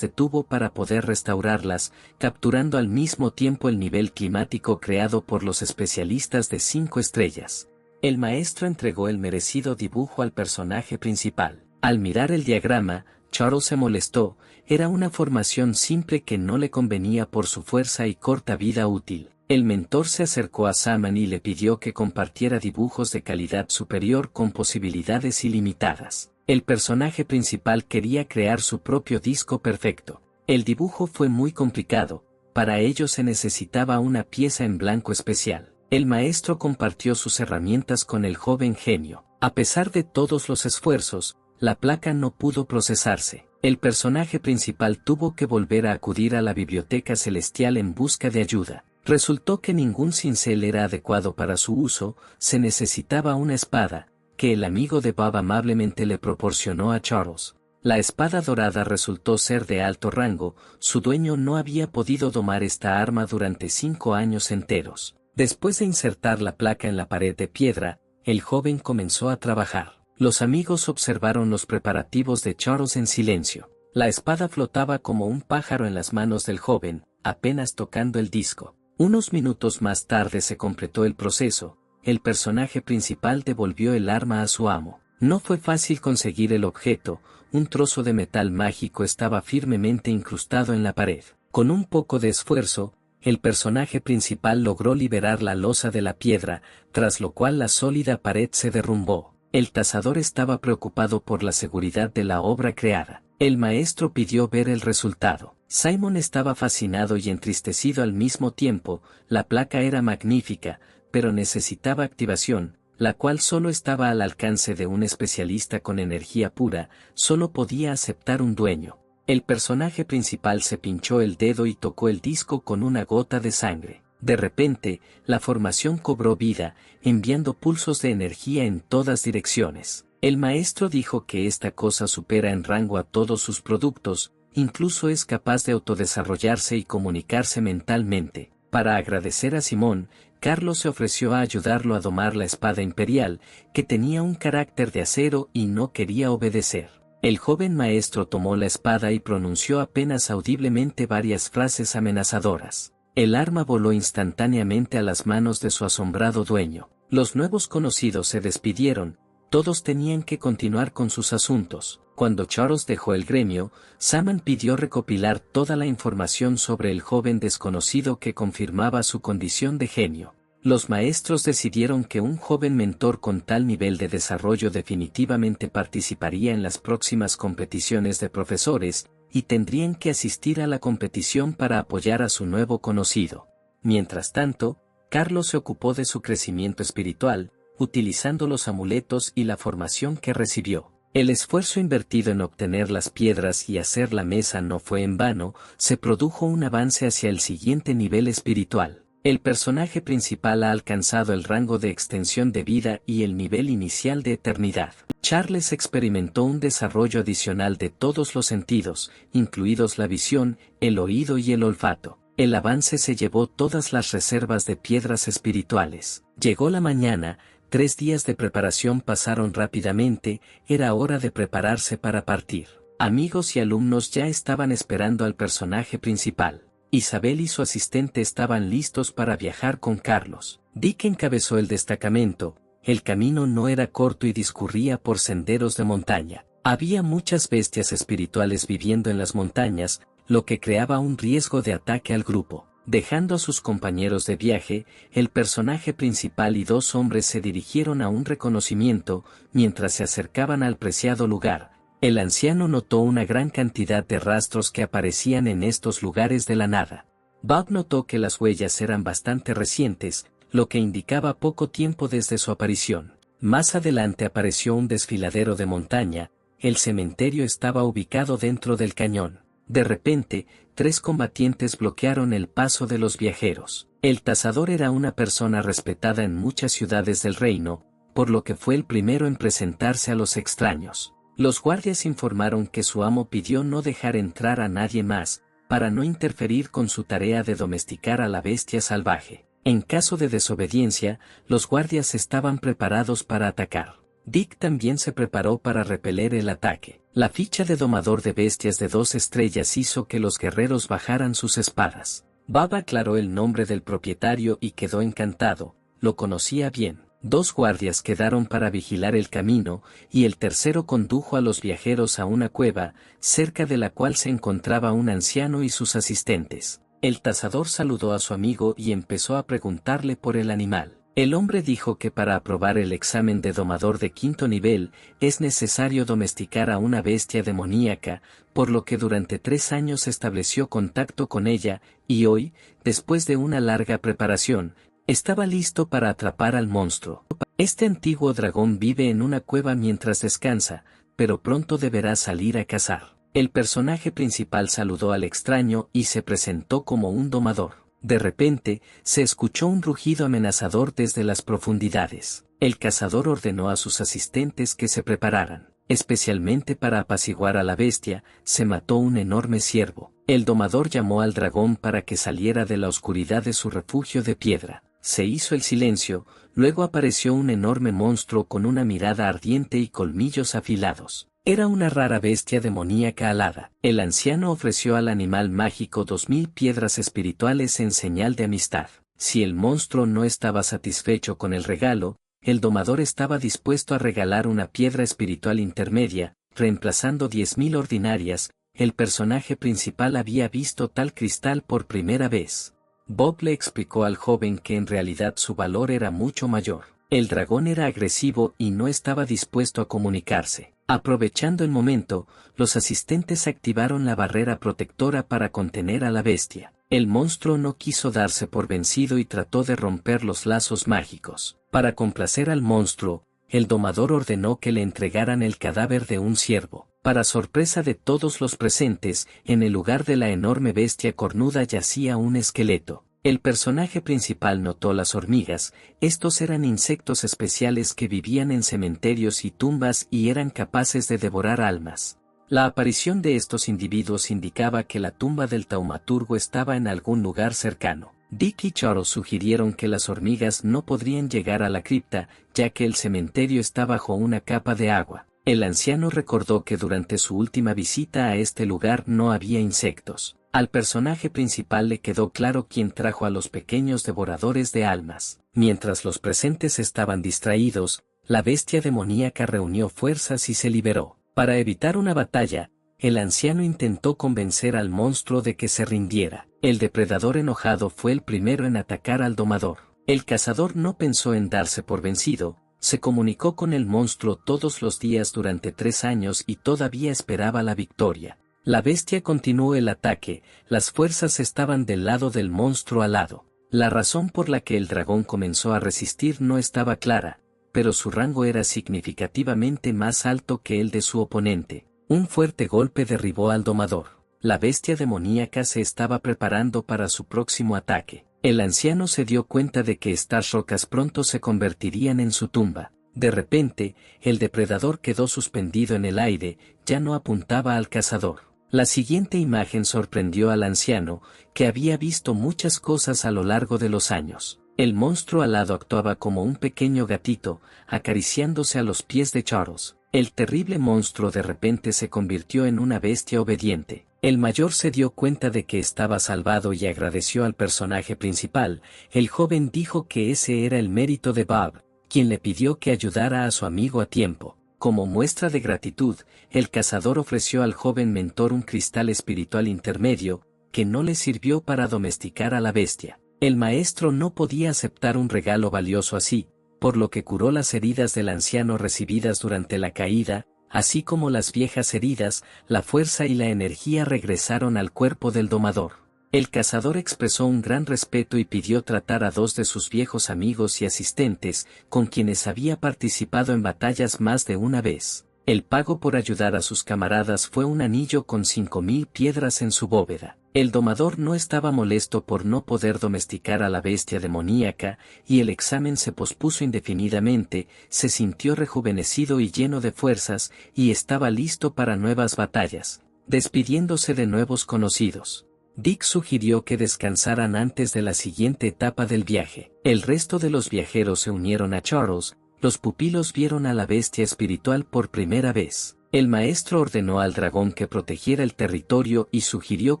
detuvo para poder restaurarlas, capturando al mismo tiempo el nivel climático creado por los especialistas de 5 estrellas. El maestro entregó el merecido dibujo al personaje principal. Al mirar el diagrama, Charles se molestó. Era una formación simple que no le convenía por su fuerza y corta vida útil. El mentor se acercó a Saman y le pidió que compartiera dibujos de calidad superior con posibilidades ilimitadas. El personaje principal quería crear su propio disco perfecto. El dibujo fue muy complicado. Para ello se necesitaba una pieza en blanco especial. El maestro compartió sus herramientas con el joven genio. A pesar de todos los esfuerzos, la placa no pudo procesarse. El personaje principal tuvo que volver a acudir a la biblioteca celestial en busca de ayuda. Resultó que ningún cincel era adecuado para su uso. Se necesitaba una espada, que el amigo de Bob amablemente le proporcionó a Charles. La espada dorada resultó ser de alto rango. Su dueño no había podido domar esta arma durante 5 años enteros. Después de insertar la placa en la pared de piedra, el joven comenzó a trabajar. Los amigos observaron los preparativos de Charles en silencio. La espada flotaba como un pájaro en las manos del joven, apenas tocando el disco. Unos minutos más tarde se completó el proceso. El personaje principal devolvió el arma a su amo. No fue fácil conseguir el objeto. Un trozo de metal mágico estaba firmemente incrustado en la pared. Con un poco de esfuerzo, el personaje principal logró liberar la losa de la piedra, tras lo cual la sólida pared se derrumbó. El tasador estaba preocupado por la seguridad de la obra creada. El maestro pidió ver el resultado. Simon estaba fascinado y entristecido al mismo tiempo. La placa era magnífica, pero necesitaba activación, la cual solo estaba al alcance de un especialista con energía pura. Solo podía aceptar un dueño. El personaje principal se pinchó el dedo y tocó el disco con una gota de sangre. De repente, la formación cobró vida, enviando pulsos de energía en todas direcciones. El maestro dijo que esta cosa supera en rango a todos sus productos, incluso es capaz de autodesarrollarse y comunicarse mentalmente. Para agradecer a Simón, Carlos se ofreció a ayudarlo a domar la espada imperial, que tenía un carácter de acero y no quería obedecer. El joven maestro tomó la espada y pronunció apenas audiblemente varias frases amenazadoras. El arma voló instantáneamente a las manos de su asombrado dueño. Los nuevos conocidos se despidieron, todos tenían que continuar con sus asuntos. Cuando Charles dejó el gremio, Saman pidió recopilar toda la información sobre el joven desconocido que confirmaba su condición de genio. Los maestros decidieron que un joven mentor con tal nivel de desarrollo definitivamente participaría en las próximas competiciones de profesores, y tendrían que asistir a la competición para apoyar a su nuevo conocido. Mientras tanto, Carlos se ocupó de su crecimiento espiritual, utilizando los amuletos y la formación que recibió. El esfuerzo invertido en obtener las piedras y hacer la mesa no fue en vano, se produjo un avance hacia el siguiente nivel espiritual. El personaje principal ha alcanzado el rango de extensión de vida y el nivel inicial de eternidad. Charles experimentó un desarrollo adicional de todos los sentidos, incluidos la visión, el oído y el olfato. El avance se llevó todas las reservas de piedras espirituales. Llegó la mañana, 3 días de preparación pasaron rápidamente, era hora de prepararse para partir. Amigos y alumnos ya estaban esperando al personaje principal. Isabel y su asistente estaban listos para viajar con Carlos. Dick encabezó el destacamento. El camino no era corto y discurría por senderos de montaña. Había muchas bestias espirituales viviendo en las montañas, lo que creaba un riesgo de ataque al grupo. Dejando a sus compañeros de viaje, el personaje principal y 2 hombres se dirigieron a un reconocimiento. Mientras se acercaban al preciado lugar, el anciano notó una gran cantidad de rastros que aparecían en estos lugares de la nada. Bob notó que las huellas eran bastante recientes, lo que indicaba poco tiempo desde su aparición. Más adelante apareció un desfiladero de montaña, el cementerio estaba ubicado dentro del cañón. De repente, 3 combatientes bloquearon el paso de los viajeros. El tasador era una persona respetada en muchas ciudades del reino, por lo que fue el primero en presentarse a los extraños. Los guardias informaron que su amo pidió no dejar entrar a nadie más, para no interferir con su tarea de domesticar a la bestia salvaje. En caso de desobediencia, los guardias estaban preparados para atacar. Dick también se preparó para repeler el ataque. La ficha de domador de bestias de 2 estrellas hizo que los guerreros bajaran sus espadas. Bob aclaró el nombre del propietario y quedó encantado, lo conocía bien. 2 guardias quedaron para vigilar el camino, y el tercero condujo a los viajeros a una cueva, cerca de la cual se encontraba un anciano y sus asistentes. El tasador saludó a su amigo y empezó a preguntarle por el animal. El hombre dijo que para aprobar el examen de domador de 5º nivel, es necesario domesticar a una bestia demoníaca, por lo que durante 3 años estableció contacto con ella, y hoy, después de una larga preparación, estaba listo para atrapar al monstruo. Este antiguo dragón vive en una cueva mientras descansa, pero pronto deberá salir a cazar. El personaje principal saludó al extraño y se presentó como un domador. De repente, se escuchó un rugido amenazador desde las profundidades. El cazador ordenó a sus asistentes que se prepararan. Especialmente para apaciguar a la bestia, se mató un enorme ciervo. El domador llamó al dragón para que saliera de la oscuridad de su refugio de piedra. Se hizo el silencio, luego apareció un enorme monstruo con una mirada ardiente y colmillos afilados. Era una rara bestia demoníaca alada. El anciano ofreció al animal mágico 2000 piedras espirituales en señal de amistad. Si el monstruo no estaba satisfecho con el regalo, el domador estaba dispuesto a regalar una piedra espiritual intermedia, reemplazando 10.000 ordinarias. El personaje principal había visto tal cristal por primera vez. Bob le explicó al joven que en realidad su valor era mucho mayor. El dragón era agresivo y no estaba dispuesto a comunicarse. Aprovechando el momento, los asistentes activaron la barrera protectora para contener a la bestia. El monstruo no quiso darse por vencido y trató de romper los lazos mágicos. Para complacer al monstruo, el domador ordenó que le entregaran el cadáver de un ciervo. Para sorpresa de todos los presentes, en el lugar de la enorme bestia cornuda yacía un esqueleto. El personaje principal notó las hormigas. Estos eran insectos especiales que vivían en cementerios y tumbas y eran capaces de devorar almas. La aparición de estos individuos indicaba que la tumba del taumaturgo estaba en algún lugar cercano. Dick y Charles sugirieron que las hormigas no podrían llegar a la cripta, ya que el cementerio está bajo una capa de agua. El anciano recordó que durante su última visita a este lugar no había insectos. Al personaje principal le quedó claro quién trajo a los pequeños devoradores de almas. Mientras los presentes estaban distraídos, la bestia demoníaca reunió fuerzas y se liberó. Para evitar una batalla, el anciano intentó convencer al monstruo de que se rindiera. El depredador enojado fue el primero en atacar al domador. El cazador no pensó en darse por vencido, se comunicó con el monstruo todos los días durante 3 años y todavía esperaba la victoria. La bestia continuó el ataque, las fuerzas estaban del lado del monstruo alado. La razón por la que el dragón comenzó a resistir no estaba clara, pero su rango era significativamente más alto que el de su oponente. Un fuerte golpe derribó al domador. La bestia demoníaca se estaba preparando para su próximo ataque. El anciano se dio cuenta de que estas rocas pronto se convertirían en su tumba. De repente, el depredador quedó suspendido en el aire, ya no apuntaba al cazador. La siguiente imagen sorprendió al anciano, que había visto muchas cosas a lo largo de los años. El monstruo alado actuaba como un pequeño gatito, acariciándose a los pies de Charles. El terrible monstruo de repente se convirtió en una bestia obediente. El mayor se dio cuenta de que estaba salvado y agradeció al personaje principal. El joven dijo que ese era el mérito de Bob, quien le pidió que ayudara a su amigo a tiempo. Como muestra de gratitud, el cazador ofreció al joven mentor un cristal espiritual intermedio, que no le sirvió para domesticar a la bestia. El maestro no podía aceptar un regalo valioso así, por lo que curó las heridas del anciano recibidas durante la caída, así como las viejas heridas, la fuerza y la energía regresaron al cuerpo del domador. El cazador expresó un gran respeto y pidió tratar a 2 de sus viejos amigos y asistentes, con quienes había participado en batallas más de una vez. El pago por ayudar a sus camaradas fue un anillo con 5000 piedras en su bóveda. El domador no estaba molesto por no poder domesticar a la bestia demoníaca, y el examen se pospuso indefinidamente, se sintió rejuvenecido y lleno de fuerzas, y estaba listo para nuevas batallas, despidiéndose de nuevos conocidos. Dick sugirió que descansaran antes de la siguiente etapa del viaje. El resto de los viajeros se unieron a Charles. Los pupilos vieron a la bestia espiritual por primera vez. El maestro ordenó al dragón que protegiera el territorio y sugirió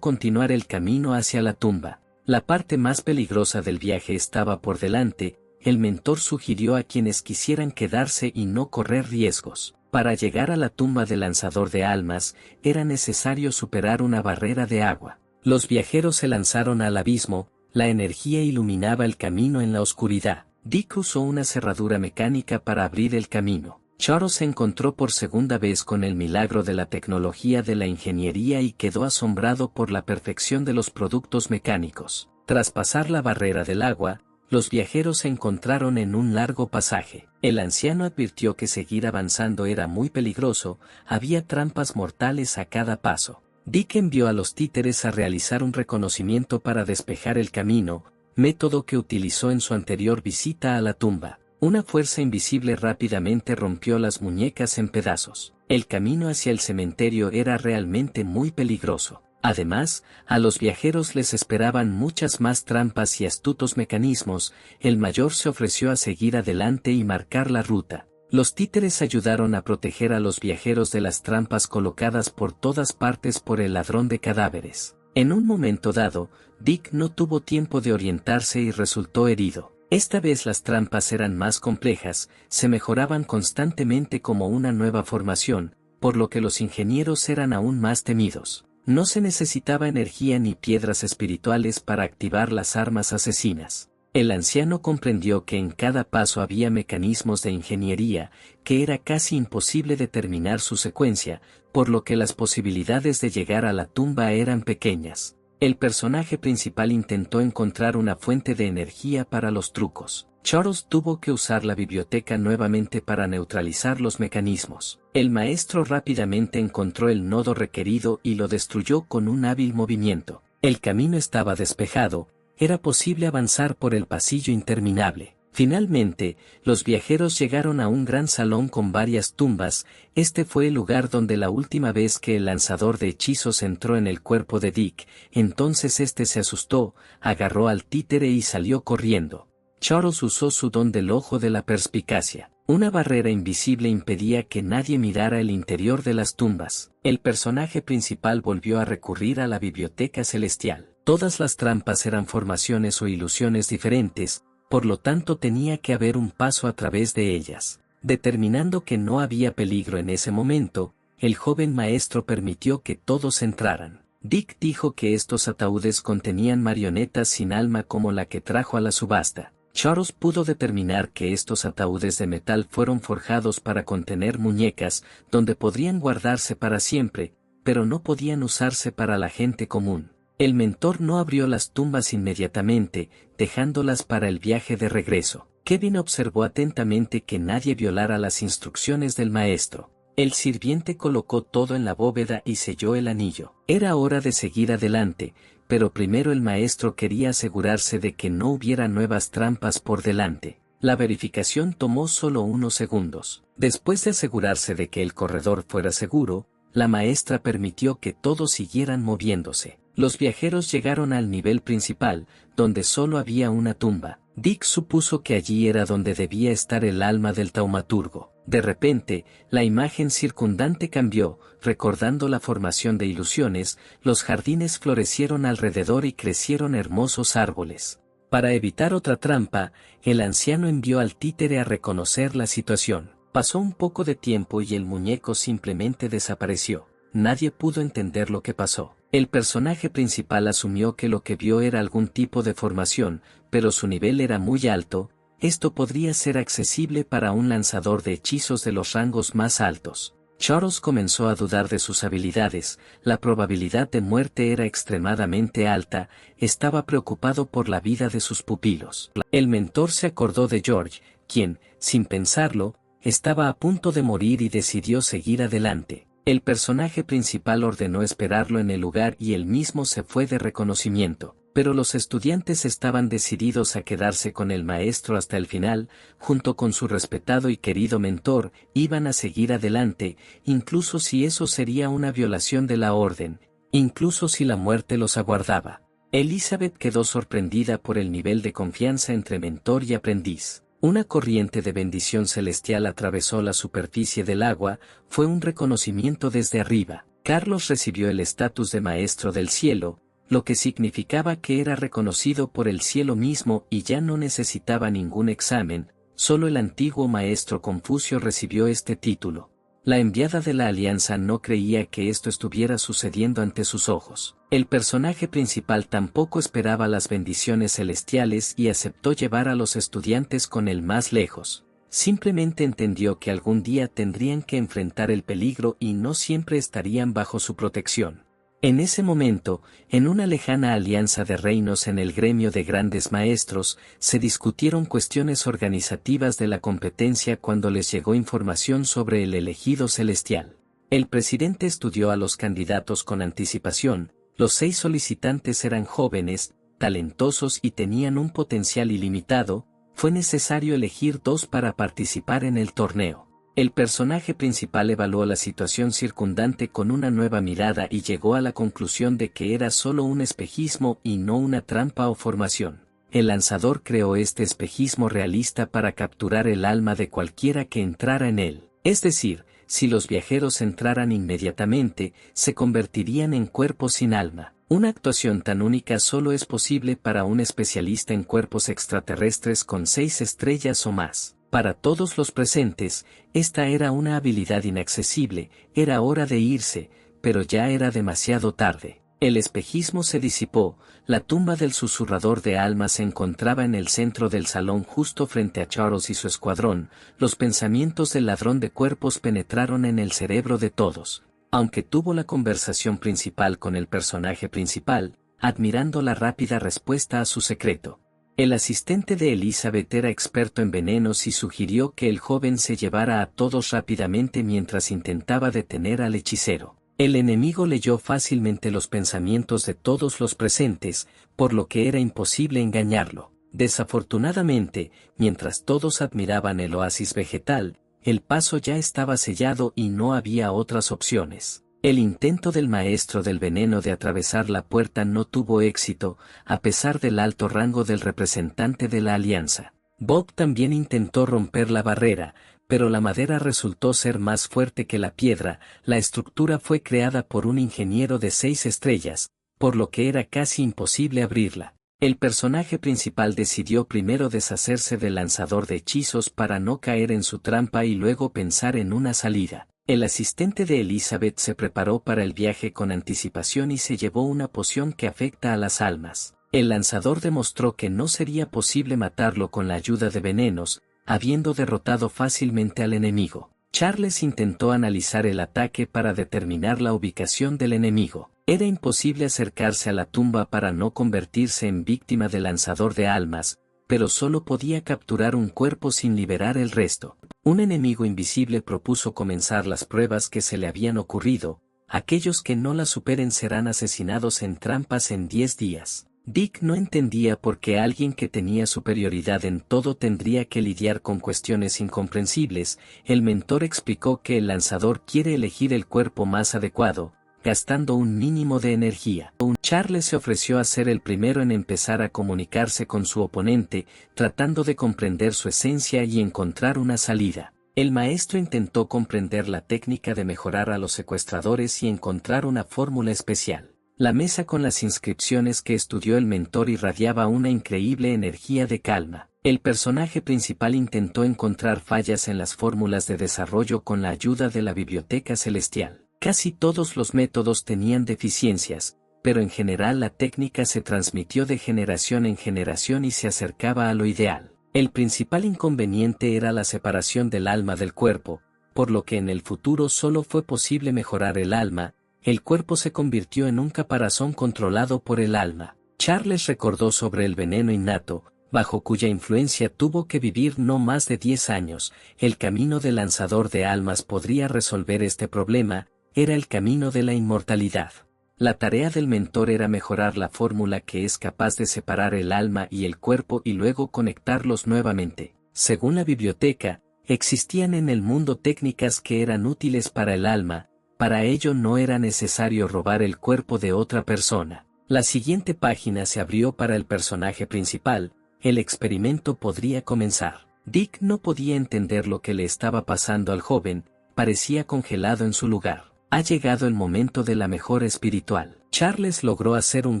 continuar el camino hacia la tumba. La parte más peligrosa del viaje estaba por delante. El mentor sugirió a quienes quisieran quedarse y no correr riesgos. Para llegar a la tumba del lanzador de almas, era necesario superar una barrera de agua. Los viajeros se lanzaron al abismo, la energía iluminaba el camino en la oscuridad. Dick usó una cerradura mecánica para abrir el camino. Charles se encontró por segunda vez con el milagro de la tecnología de la ingeniería y quedó asombrado por la perfección de los productos mecánicos. Tras pasar la barrera del agua, los viajeros se encontraron en un largo pasaje. El anciano advirtió que seguir avanzando era muy peligroso, había trampas mortales a cada paso. Dick envió a los títeres a realizar un reconocimiento para despejar el camino, método que utilizó en su anterior visita a la tumba. Una fuerza invisible rápidamente rompió las muñecas en pedazos. El camino hacia el cementerio era realmente muy peligroso. Además, a los viajeros les esperaban muchas más trampas y astutos mecanismos. El mayor se ofreció a seguir adelante y marcar la ruta. Los títeres ayudaron a proteger a los viajeros de las trampas colocadas por todas partes por el ladrón de cadáveres. En un momento dado, Dick no tuvo tiempo de orientarse y resultó herido. Esta vez las trampas eran más complejas, se mejoraban constantemente como una nueva formación, por lo que los ingenieros eran aún más temidos. No se necesitaba energía ni piedras espirituales para activar las armas asesinas. El anciano comprendió que en cada paso había mecanismos de ingeniería, que era casi imposible determinar su secuencia, por lo que las posibilidades de llegar a la tumba eran pequeñas. El personaje principal intentó encontrar una fuente de energía para los trucos. Charles tuvo que usar la biblioteca nuevamente para neutralizar los mecanismos. El maestro rápidamente encontró el nodo requerido y lo destruyó con un hábil movimiento. El camino estaba despejado. Era posible avanzar por el pasillo interminable. Finalmente, los viajeros llegaron a un gran salón con varias tumbas. Este fue el lugar donde la última vez que el lanzador de hechizos entró en el cuerpo de Dick. Entonces este se asustó, agarró al títere y salió corriendo. Charles usó su don del ojo de la perspicacia. Una barrera invisible impedía que nadie mirara el interior de las tumbas. El personaje principal volvió a recurrir a la biblioteca celestial. Todas las trampas eran formaciones o ilusiones diferentes, por lo tanto tenía que haber un paso a través de ellas. Determinando que no había peligro en ese momento, el joven maestro permitió que todos entraran. Dick dijo que estos ataúdes contenían marionetas sin alma como la que trajo a la subasta. Charles pudo determinar que estos ataúdes de metal fueron forjados para contener muñecas, donde podrían guardarse para siempre, pero no podían usarse para la gente común. El mentor no abrió las tumbas inmediatamente, dejándolas para el viaje de regreso. Kevin observó atentamente que nadie violara las instrucciones del maestro. El sirviente colocó todo en la bóveda y selló el anillo. Era hora de seguir adelante, pero primero el maestro quería asegurarse de que no hubiera nuevas trampas por delante. La verificación tomó solo unos segundos. Después de asegurarse de que el corredor fuera seguro, la maestra permitió que todos siguieran moviéndose. Los viajeros llegaron al nivel principal, donde solo había una tumba. Dick supuso que allí era donde debía estar el alma del taumaturgo. De repente, la imagen circundante cambió, recordando la formación de ilusiones, los jardines florecieron alrededor y crecieron hermosos árboles. Para evitar otra trampa, el anciano envió al títere a reconocer la situación. Pasó un poco de tiempo y el muñeco simplemente desapareció. Nadie pudo entender lo que pasó. El personaje principal asumió que lo que vio era algún tipo de formación, pero su nivel era muy alto. Esto podría ser accesible para un lanzador de hechizos de los rangos más altos. Charles comenzó a dudar de sus habilidades, la probabilidad de muerte era extremadamente alta, estaba preocupado por la vida de sus pupilos. El mentor se acordó de George, quien, sin pensarlo, estaba a punto de morir y decidió seguir adelante. El personaje principal ordenó esperarlo en el lugar y él mismo se fue de reconocimiento, pero los estudiantes estaban decididos a quedarse con el maestro hasta el final, junto con su respetado y querido mentor, iban a seguir adelante, incluso si eso sería una violación de la orden, incluso si la muerte los aguardaba. Elizabeth quedó sorprendida por el nivel de confianza entre mentor y aprendiz. Una corriente de bendición celestial atravesó la superficie del agua, fue un reconocimiento desde arriba. Carlos recibió el estatus de maestro del cielo, lo que significaba que era reconocido por el cielo mismo y ya no necesitaba ningún examen, solo el antiguo maestro Confucio recibió este título. La enviada de la Alianza no creía que esto estuviera sucediendo ante sus ojos. El personaje principal tampoco esperaba las bendiciones celestiales y aceptó llevar a los estudiantes con él más lejos. Simplemente entendió que algún día tendrían que enfrentar el peligro y no siempre estarían bajo su protección. En ese momento, en una lejana alianza de reinos en el gremio de grandes maestros, se discutieron cuestiones organizativas de la competencia cuando les llegó información sobre el elegido celestial. El presidente estudió a los candidatos con anticipación, los 6 solicitantes eran jóvenes, talentosos y tenían un potencial ilimitado, fue necesario elegir 2 para participar en el torneo. El personaje principal evaluó la situación circundante con una nueva mirada y llegó a la conclusión de que era solo un espejismo y no una trampa o formación. El lanzador creó este espejismo realista para capturar el alma de cualquiera que entrara en él. Es decir, si los viajeros entraran inmediatamente, se convertirían en cuerpos sin alma. Una actuación tan única solo es posible para un especialista en cuerpos extraterrestres con 6 estrellas o más. Para todos los presentes, esta era una habilidad inaccesible, era hora de irse, pero ya era demasiado tarde. El espejismo se disipó, la tumba del susurrador de almas se encontraba en el centro del salón justo frente a Charles y su escuadrón, los pensamientos del ladrón de cuerpos penetraron en el cerebro de todos. Aunque tuvo la conversación principal con el personaje principal, admirando la rápida respuesta a su secreto. El asistente de Elizabeth era experto en venenos y sugirió que el joven se llevara a todos rápidamente mientras intentaba detener al hechicero. El enemigo leyó fácilmente los pensamientos de todos los presentes, por lo que era imposible engañarlo. Desafortunadamente, mientras todos admiraban el oasis vegetal, el paso ya estaba sellado y no había otras opciones. El intento del maestro del veneno de atravesar la puerta no tuvo éxito, a pesar del alto rango del representante de la alianza. Bob también intentó romper la barrera, pero la madera resultó ser más fuerte que la piedra. La estructura fue creada por un ingeniero de 6 estrellas, por lo que era casi imposible abrirla. El personaje principal decidió primero deshacerse del lanzador de hechizos para no caer en su trampa y luego pensar en una salida. El asistente de Elizabeth se preparó para el viaje con anticipación y se llevó una poción que afecta a las almas. El lanzador demostró que no sería posible matarlo con la ayuda de venenos, habiendo derrotado fácilmente al enemigo. Charles intentó analizar el ataque para determinar la ubicación del enemigo. Era imposible acercarse a la tumba para no convertirse en víctima del lanzador de almas, pero solo podía capturar un cuerpo sin liberar el resto. Un enemigo invisible propuso comenzar las pruebas que se le habían ocurrido. Aquellos que no las superen serán asesinados en trampas en 10 días. Dick no entendía por qué alguien que tenía superioridad en todo tendría que lidiar con cuestiones incomprensibles. El mentor explicó que el lanzador quiere elegir el cuerpo más adecuado, gastando un mínimo de energía. Charles se ofreció a ser el primero en empezar a comunicarse con su oponente, tratando de comprender su esencia y encontrar una salida. El maestro intentó comprender la técnica de mejorar a los secuestradores y encontrar una fórmula especial. La mesa con las inscripciones que estudió el mentor irradiaba una increíble energía de calma. El personaje principal intentó encontrar fallas en las fórmulas de desarrollo con la ayuda de la biblioteca celestial. Casi todos los métodos tenían deficiencias, pero en general la técnica se transmitió de generación en generación y se acercaba a lo ideal. El principal inconveniente era la separación del alma del cuerpo, por lo que en el futuro solo fue posible mejorar el alma. El cuerpo se convirtió en un caparazón controlado por el alma. Charles recordó sobre el veneno innato, bajo cuya influencia tuvo que vivir no más de 10 años. El camino del lanzador de almas podría resolver este problema, era el camino de la inmortalidad. La tarea del mentor era mejorar la fórmula que es capaz de separar el alma y el cuerpo y luego conectarlos nuevamente. Según la biblioteca, existían en el mundo técnicas que eran útiles para el alma. Para ello no era necesario robar el cuerpo de otra persona. La siguiente página se abrió para el personaje principal. El experimento podría comenzar. Dick no podía entender lo que le estaba pasando al joven, parecía congelado en su lugar. Ha llegado el momento de la mejora espiritual. Charles logró hacer un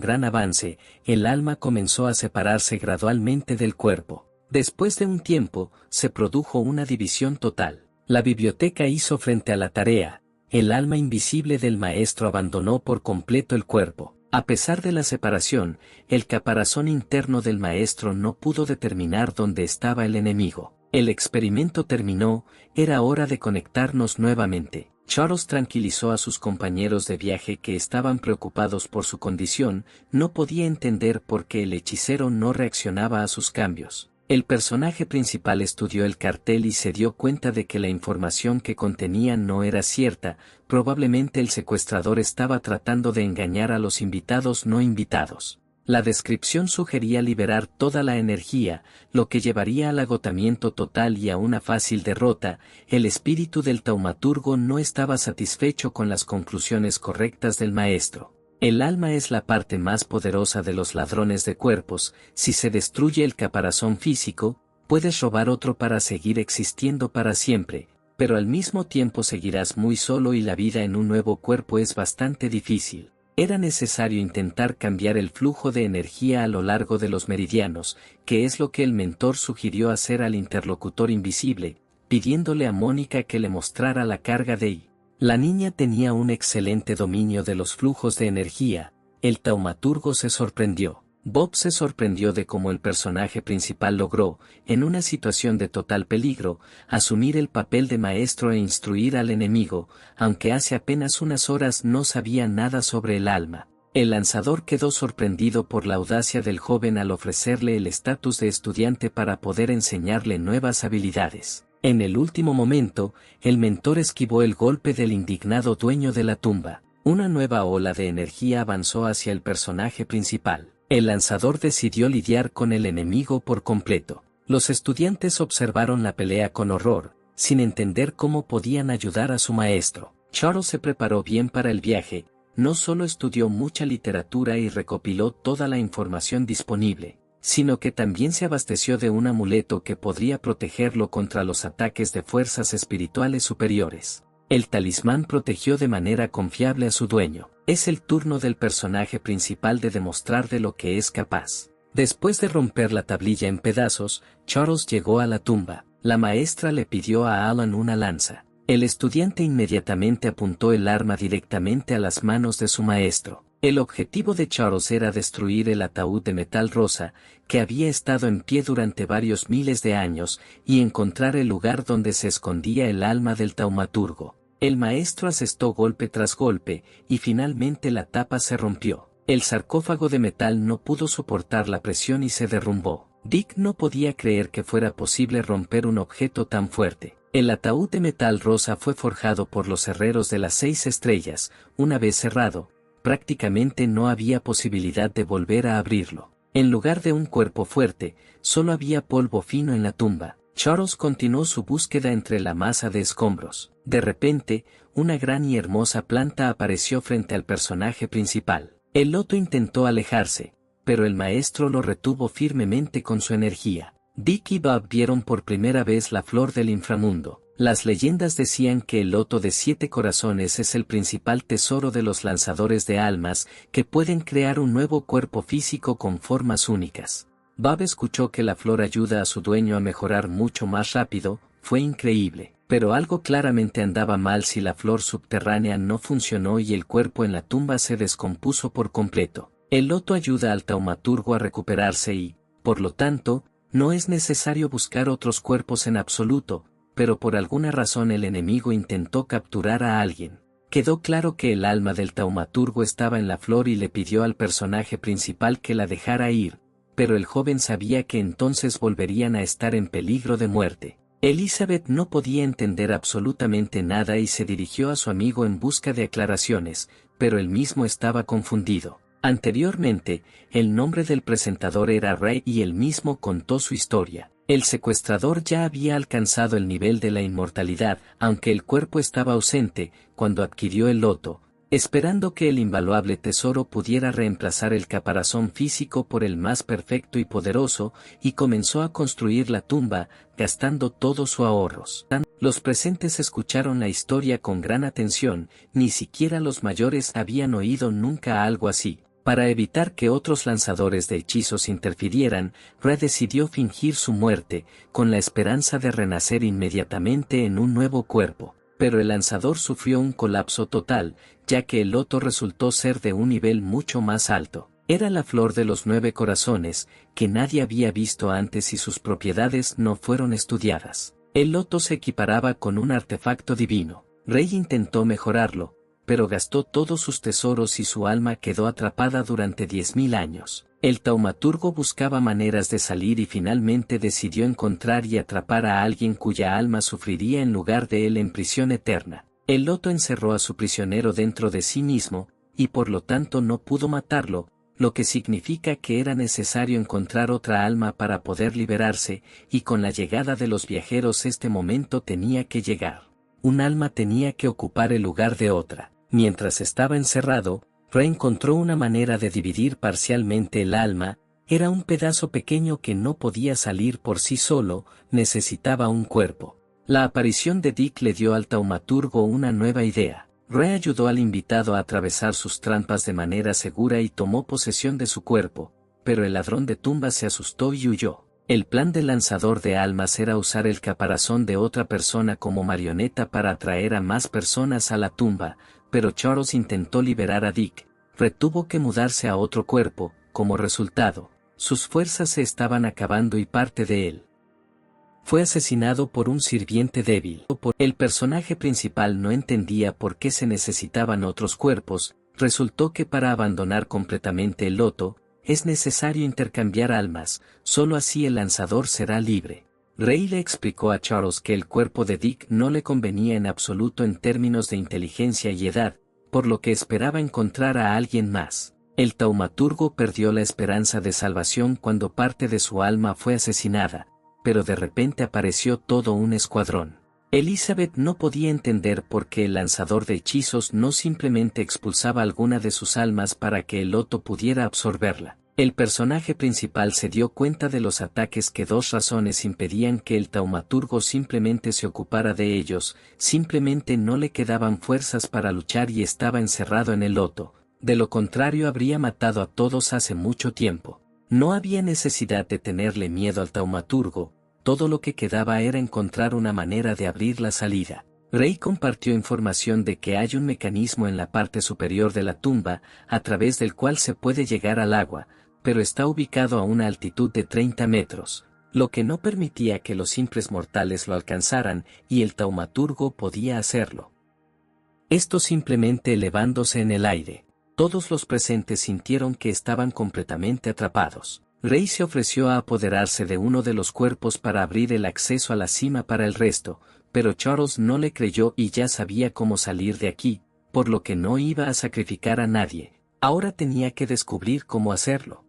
gran avance, el alma comenzó a separarse gradualmente del cuerpo. Después de un tiempo, se produjo una división total. La biblioteca hizo frente a la tarea. El alma invisible del maestro abandonó por completo el cuerpo. A pesar de la separación, el caparazón interno del maestro no pudo determinar dónde estaba el enemigo. El experimento terminó, era hora de conectarnos nuevamente. Charles tranquilizó a sus compañeros de viaje que estaban preocupados por su condición, no podía entender por qué el hechicero no reaccionaba a sus cambios. El personaje principal estudió el cartel y se dio cuenta de que la información que contenía no era cierta, probablemente el secuestrador estaba tratando de engañar a los invitados no invitados. La descripción sugería liberar toda la energía, lo que llevaría al agotamiento total y a una fácil derrota. El espíritu del taumaturgo no estaba satisfecho con las conclusiones correctas del maestro. El alma es la parte más poderosa de los ladrones de cuerpos. Si se destruye el caparazón físico, puedes robar otro para seguir existiendo para siempre, pero al mismo tiempo seguirás muy solo y la vida en un nuevo cuerpo es bastante difícil. Era necesario intentar cambiar el flujo de energía a lo largo de los meridianos, que es lo que el mentor sugirió hacer al interlocutor invisible, pidiéndole a Mónica que le mostrara la carga de I. La niña tenía un excelente dominio de los flujos de energía. El taumaturgo se sorprendió. Bob se sorprendió de cómo el personaje principal logró, en una situación de total peligro, asumir el papel de maestro e instruir al enemigo, aunque hace apenas unas horas no sabía nada sobre el alma. El lanzador quedó sorprendido por la audacia del joven al ofrecerle el estatus de estudiante para poder enseñarle nuevas habilidades. En el último momento, el mentor esquivó el golpe del indignado dueño de la tumba. Una nueva ola de energía avanzó hacia el personaje principal. El lanzador decidió lidiar con el enemigo por completo. Los estudiantes observaron la pelea con horror, sin entender cómo podían ayudar a su maestro. Charles se preparó bien para el viaje, no solo estudió mucha literatura y recopiló toda la información disponible, sino que también se abasteció de un amuleto que podría protegerlo contra los ataques de fuerzas espirituales superiores. El talismán protegió de manera confiable a su dueño. Es el turno del personaje principal de demostrar de lo que es capaz. Después de romper la tablilla en pedazos, Charles llegó a la tumba. La maestra le pidió a Alan una lanza. El estudiante inmediatamente apuntó el arma directamente a las manos de su maestro. El objetivo de Charles era destruir el ataúd de metal rosa, que había estado en pie durante varios miles de años, y encontrar el lugar donde se escondía el alma del taumaturgo. El maestro asestó golpe tras golpe, y finalmente la tapa se rompió. El sarcófago de metal no pudo soportar la presión y se derrumbó. Dick no podía creer que fuera posible romper un objeto tan fuerte. El ataúd de metal rosa fue forjado por los herreros de las 6 estrellas. Una vez cerrado, prácticamente no había posibilidad de volver a abrirlo. En lugar de un cuerpo fuerte, solo había polvo fino en la tumba. Charles continuó su búsqueda entre la masa de escombros. De repente, una gran y hermosa planta apareció frente al personaje principal. El loto intentó alejarse, pero el maestro lo retuvo firmemente con su energía. Dick y Bob vieron por primera vez la flor del inframundo. Las leyendas decían que el loto de 7 corazones es el principal tesoro de los lanzadores de almas, que pueden crear un nuevo cuerpo físico con formas únicas. Bob escuchó que la flor ayuda a su dueño a mejorar mucho más rápido. Fue increíble, pero algo claramente andaba mal si la flor subterránea no funcionó y el cuerpo en la tumba se descompuso por completo. El loto ayuda al taumaturgo a recuperarse y, por lo tanto, no es necesario buscar otros cuerpos en absoluto, pero por alguna razón el enemigo intentó capturar a alguien. Quedó claro que el alma del taumaturgo estaba en la flor y le pidió al personaje principal que la dejara ir, pero el joven sabía que entonces volverían a estar en peligro de muerte. Elizabeth no podía entender absolutamente nada y se dirigió a su amigo en busca de aclaraciones, pero él mismo estaba confundido. Anteriormente, el nombre del presentador era Ray y él mismo contó su historia. El secuestrador ya había alcanzado el nivel de la inmortalidad, aunque el cuerpo estaba ausente, cuando adquirió el loto, esperando que el invaluable tesoro pudiera reemplazar el caparazón físico por el más perfecto y poderoso, y comenzó a construir la tumba, gastando todos sus ahorros. Los presentes escucharon la historia con gran atención, ni siquiera los mayores habían oído nunca algo así. Para evitar que otros lanzadores de hechizos interfirieran, Ra decidió fingir su muerte, con la esperanza de renacer inmediatamente en un nuevo cuerpo. Pero el lanzador sufrió un colapso total, ya que el loto resultó ser de un nivel mucho más alto. Era la flor de los 9 corazones, que nadie había visto antes y sus propiedades no fueron estudiadas. El loto se equiparaba con un artefacto divino. Rey intentó mejorarlo, pero gastó todos sus tesoros y su alma quedó atrapada durante 10.000 años. El taumaturgo buscaba maneras de salir y finalmente decidió encontrar y atrapar a alguien cuya alma sufriría en lugar de él en prisión eterna. El loto encerró a su prisionero dentro de sí mismo, y por lo tanto no pudo matarlo, lo que significa que era necesario encontrar otra alma para poder liberarse, y con la llegada de los viajeros este momento tenía que llegar. Un alma tenía que ocupar el lugar de otra. Mientras estaba encerrado, Ra encontró una manera de dividir parcialmente el alma. Era un pedazo pequeño que no podía salir por sí solo, necesitaba un cuerpo. La aparición de Dick le dio al taumaturgo una nueva idea. Ra ayudó al invitado a atravesar sus trampas de manera segura y tomó posesión de su cuerpo, pero el ladrón de tumbas se asustó y huyó. El plan del lanzador de almas era usar el caparazón de otra persona como marioneta para atraer a más personas a la tumba, pero Charles intentó liberar a Dick. Tuvo que mudarse a otro cuerpo. Como resultado, sus fuerzas se estaban acabando y parte de él fue asesinado por un sirviente débil. El personaje principal no entendía por qué se necesitaban otros cuerpos. Resultó que para abandonar completamente el loto, es necesario intercambiar almas, solo así el lanzador será libre. Ray le explicó a Charles que el cuerpo de Dick no le convenía en absoluto en términos de inteligencia y edad, por lo que esperaba encontrar a alguien más. El taumaturgo perdió la esperanza de salvación cuando parte de su alma fue asesinada, pero de repente apareció todo un escuadrón. Elizabeth no podía entender por qué el lanzador de hechizos no simplemente expulsaba alguna de sus almas para que el loto pudiera absorberla. El personaje principal se dio cuenta de los ataques que dos razones impedían que el taumaturgo simplemente se ocupara de ellos, simplemente no le quedaban fuerzas para luchar y estaba encerrado en el loto, de lo contrario habría matado a todos hace mucho tiempo. No había necesidad de tenerle miedo al taumaturgo, todo lo que quedaba era encontrar una manera de abrir la salida. Rey compartió información de que hay un mecanismo en la parte superior de la tumba, a través del cual se puede llegar al agua, pero está ubicado a una altitud de 30 metros, lo que no permitía que los simples mortales lo alcanzaran, y el taumaturgo podía hacerlo. Esto simplemente elevándose en el aire. Todos los presentes sintieron que estaban completamente atrapados. Rey se ofreció a apoderarse de uno de los cuerpos para abrir el acceso a la cima para el resto, pero Charles no le creyó y ya sabía cómo salir de aquí, por lo que no iba a sacrificar a nadie. Ahora tenía que descubrir cómo hacerlo.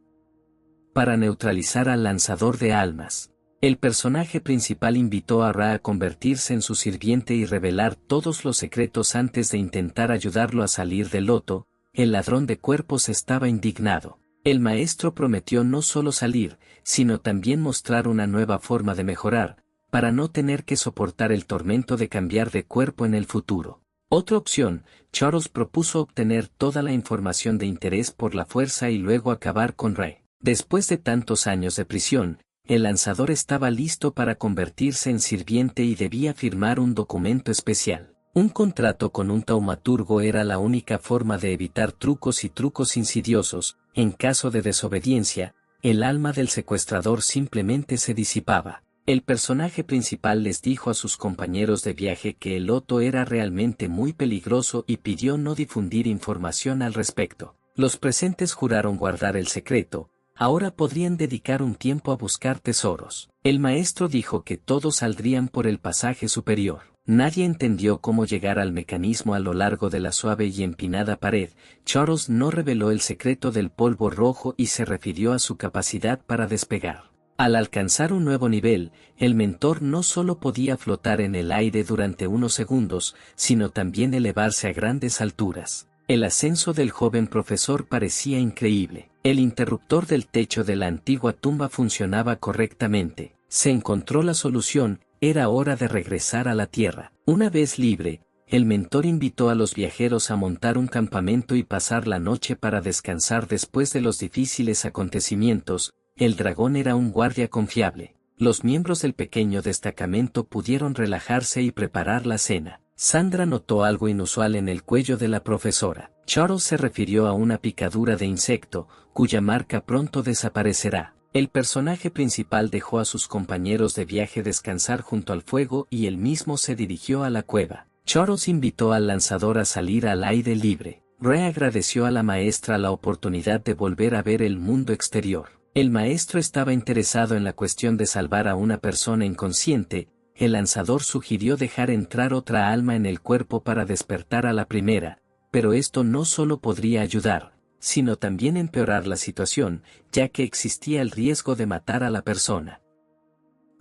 Para neutralizar al lanzador de almas, el personaje principal invitó a Ra a convertirse en su sirviente y revelar todos los secretos antes de intentar ayudarlo a salir del loto. El ladrón de cuerpos estaba indignado. El maestro prometió no solo salir, sino también mostrar una nueva forma de mejorar, para no tener que soportar el tormento de cambiar de cuerpo en el futuro. Otra opción, Charles propuso obtener toda la información de interés por la fuerza y luego acabar con Ray. Después de tantos años de prisión, el lanzador estaba listo para convertirse en sirviente y debía firmar un documento especial. Un contrato con un taumaturgo era la única forma de evitar trucos y trucos insidiosos. En caso de desobediencia, el alma del secuestrador simplemente se disipaba. El personaje principal les dijo a sus compañeros de viaje que el loto era realmente muy peligroso y pidió no difundir información al respecto. Los presentes juraron guardar el secreto. Ahora podrían dedicar un tiempo a buscar tesoros. El maestro dijo que todos saldrían por el pasaje superior. Nadie entendió cómo llegar al mecanismo a lo largo de la suave y empinada pared. Charles no reveló el secreto del polvo rojo y se refirió a su capacidad para despegar. Al alcanzar un nuevo nivel, el mentor no solo podía flotar en el aire durante unos segundos, sino también elevarse a grandes alturas. El ascenso del joven profesor parecía increíble. El interruptor del techo de la antigua tumba funcionaba correctamente. Se encontró la solución, era hora de regresar a la tierra. Una vez libre, el mentor invitó a los viajeros a montar un campamento y pasar la noche para descansar después de los difíciles acontecimientos. El dragón era un guardia confiable. Los miembros del pequeño destacamento pudieron relajarse y preparar la cena. Sandra notó algo inusual en el cuello de la profesora. Charles se refirió a una picadura de insecto, cuya marca pronto desaparecerá. El personaje principal dejó a sus compañeros de viaje descansar junto al fuego y él mismo se dirigió a la cueva. Charles invitó al lanzador a salir al aire libre. Ray agradeció a la maestra la oportunidad de volver a ver el mundo exterior. El maestro estaba interesado en la cuestión de salvar a una persona inconsciente. El lanzador sugirió dejar entrar otra alma en el cuerpo para despertar a la primera, pero esto no solo podría ayudar, sino también empeorar la situación, ya que existía el riesgo de matar a la persona.